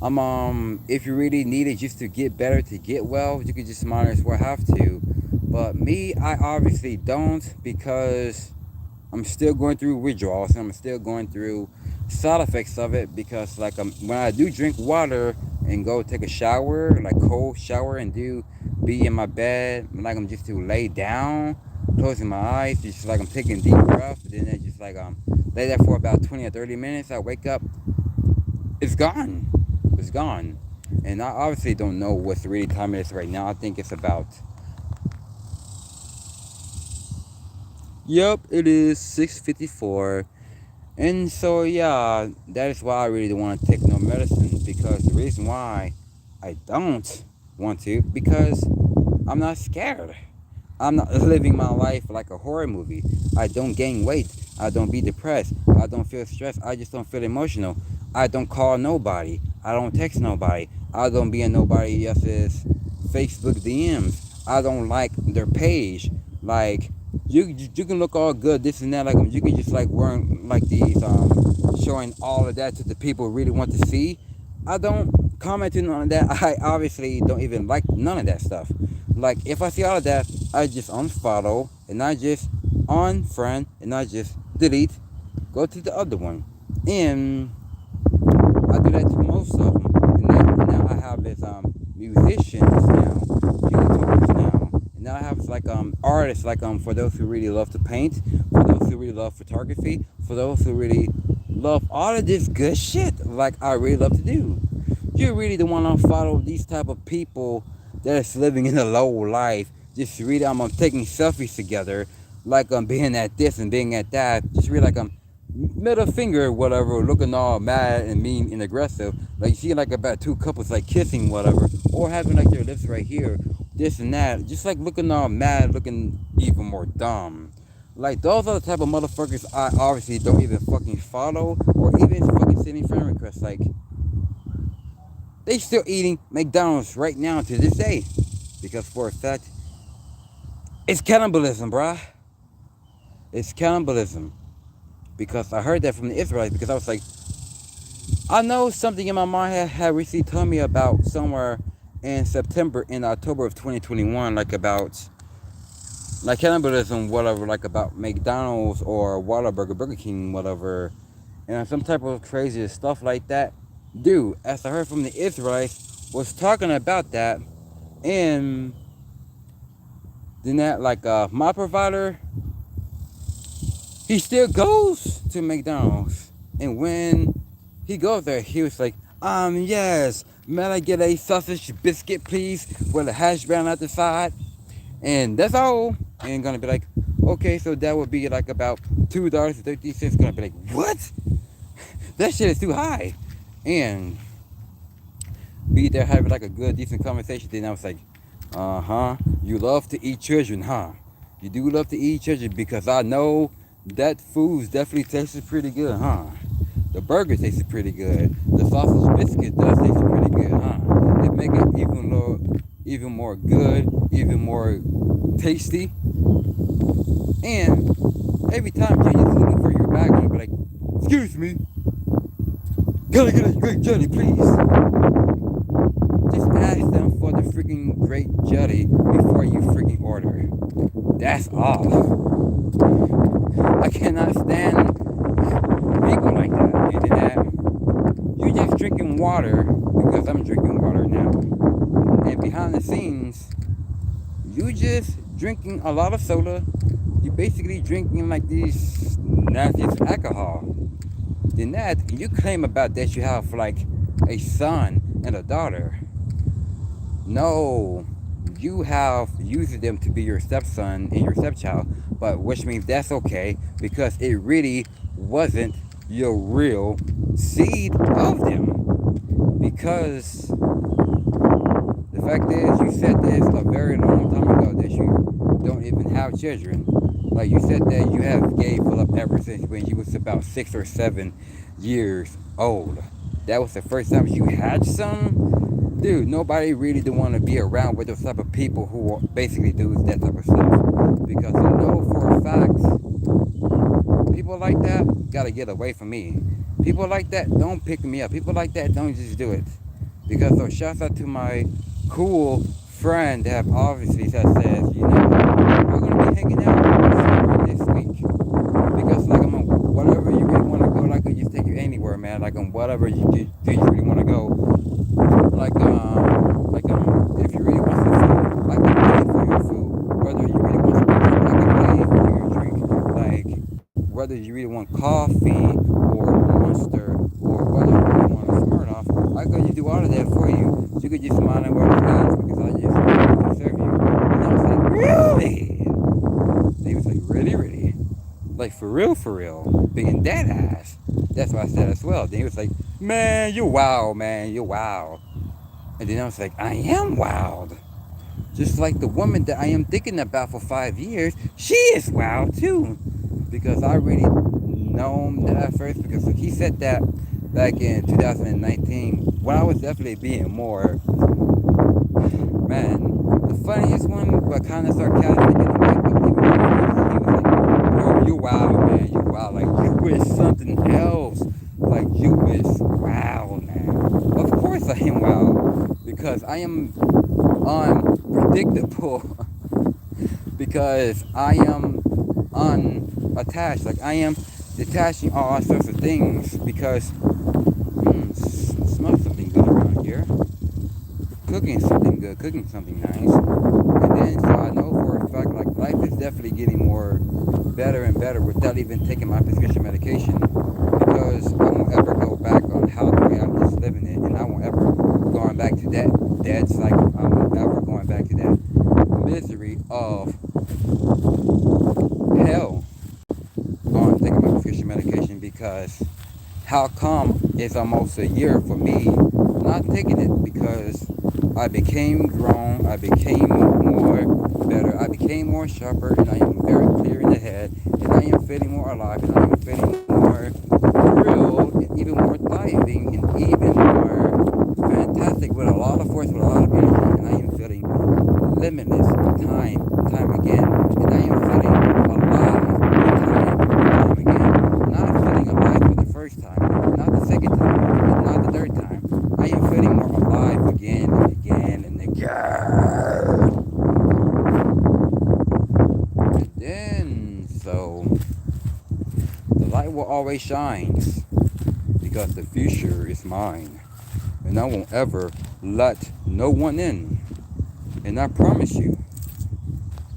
if you really need it just to get better, to get well, you could just might as well have to. But me, I obviously don't because I'm still going through withdrawals and I'm still going through side effects of it because when I do drink water and go take a shower, like cold shower and do be in my bed, like I'm just to lay down, closing my eyes, just like I'm taking deep breath, then I just lay there for about 20 or 30 minutes. I wake up, it's gone. It's gone. And I obviously don't know what the really time it is right now. I think it's about, yep, it is 6:54. And so, yeah, that is why I really don't want to take no medicine. Because the reason why I don't want to, because I'm not scared. I'm not living my life like a horror movie. I don't gain weight. I don't be depressed. I don't feel stressed. I just don't feel emotional. I don't call nobody. I don't text nobody. I don't be in nobody else's Facebook DMs. I don't like their page. Like you can look all good, this and that. Like you can just like wearing like these showing all of that to the people who really want to see. I don't comment on that. I obviously don't even like none of that stuff. Like if I see all of that, I just unfollow and I just unfriend and I just delete. Go to the other one, and I do that to most of them. And now I have this musicians now, YouTubers now, and now I have like artists like for those who really love to paint, for those who really love photography, for those who really love all of this good shit like I really love to do. You really don't want to follow these type of people that's living in a low life. Just really I'm taking selfies together, like I'm being at this and being at that. Just really like I'm middle finger, whatever, looking all mad and mean and aggressive. Like you see like about two couples like kissing, whatever, or having like their lips right here, this and that. Just like looking all mad, looking even more dumb. Like those are the type of motherfuckers I obviously don't even fucking follow or even fucking sending friend requests. Like they still eating McDonald's right now to this day. Because for a fact, it's cannibalism, bruh. It's cannibalism. Because I heard that from the Israelites. Because I was like, I know something in my mind had recently told me about somewhere in October of 2021, like about like cannibalism, whatever, like about McDonald's or Whataburger, Burger King, whatever, and some type of crazy stuff like that. Dude, as I heard from the Israelites, was talking about that, and then that like my provider, he still goes to McDonald's, and when he goes there, he was like, yes, may I get a sausage biscuit, please, with a hash brown at the side, and that's all. And gonna be like, okay, so that would be like about $2.30. Gonna be like, what? That shit is too high. And be there having like a good, decent conversation. Then I was like, you love to eat children, huh? You do love to eat children because I know that food definitely tastes pretty good, huh? The burger tastes pretty good. The sausage biscuit does taste pretty good, huh? It make it even a little even more good, even more tasty. And every time you're just looking for your bag, you'll be like, excuse me, can I get a great jelly, please? Just ask them for the freaking great jelly before you freaking order. That's all. I cannot stand people like that. You did that. You just drinking water because I'm drinking water now. And behind the scenes, you just drinking a lot of soda. You basically drinking like these nastiest alcohol. Then that you claim about that you have like a son and a daughter. No, you have used them to be your stepson and your stepchild, but which means that's okay because it really wasn't your real seed of them. Because the fact is, you said this a very long time ago that you don't even have children. Like you said that you have gave Philip ever since when you was about 6 or 7 years old. That was the first time you had some. Dude, nobody really do want to be around with those type of people who basically do that type of stuff. Because I know for a fact, people like that gotta get away from me. People like that don't pick me up. People like that don't just do it. Because so shouts out to my cool friend that obviously says, we're gonna be hanging out somewhere this week. Because like I'm on whatever you really wanna go, like I can just take you anywhere, man. Like on whatever you really wanna go. If you really want some food, I can pay for your food. Whether you really want some drink, I can pay for your drink. Like whether you really want coffee or Monster or whether you really want a Smirnoff, I could just do all of that for you. So you could just smile and wear the guys because I just want to serve you. And I was like, really? They was like, really, really? Like for real, being dead ass. That's what I said as well. Then he was like, man, you're wild, man, you're wild. And then I was like, I am wild. Just like the woman that I am thinking about for 5 years, she is wild too. Because I already known that at first, because he said that back in 2019, when I was definitely being more, man, the funniest one, but kind of sarcastic in a way, but even more crazy, he was like, bro, you wild, man, you wild, like you is something else, like you is wild, man. Of course I am wild, because I am unpredictable, because I am unattached, like I am detaching all sorts of things, because, smell something good around here, cooking something good, cooking something nice, and then so I know for a fact, like life is definitely getting more better and better without even taking my prescription medication, because I won't ever go back on how the way I'm just living it, and I won't ever going back to that dead cycle. I won't ever going back to that misery of hell on taking my prescription medication, because how come it's almost a year for me not taking it, because I became grown, I became more better, I became more sharper, and I am very clear in the head, and I am feeling more alive, and I am feeling more real, and even more thriving, and even more fantastic with a lot of force, with a lot of energy, and I am feeling limitless time again, and I am feeling alive time again, not feeling alive for the first time, not the second time, and not the third time. I am feeling more alive again and again and again. And then, so, the light will always shine, because the future is mine. And I won't ever let no one in. And I promise you,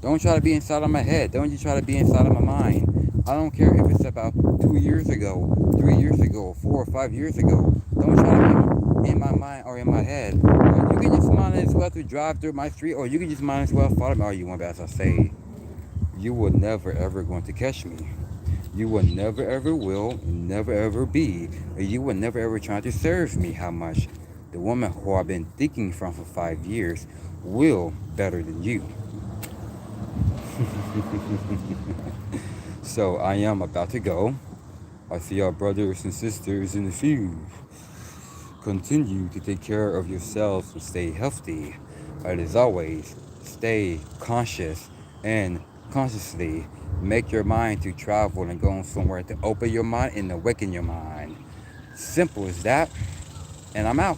don't try to be inside of my head. Don't you try to be inside of my mind. I don't care if it's about 2 years ago, 3 years ago, 4 or 5 years ago. Don't try to be in my mind or in my head. You can just might as well to drive through my street, or you can just might as well follow me all you want. But as I say, you will never ever going to catch me. You will never ever will, never ever be, or you will never ever try to serve me. How much the woman who I've been thinking from for 5 years will better than you. So I am about to go. I see our brothers and sisters in the field. Continue to take care of yourselves and stay healthy. But as always, stay conscious and consciously make your mind to travel and go somewhere to open your mind and awaken your mind. Simple as that. And I'm out.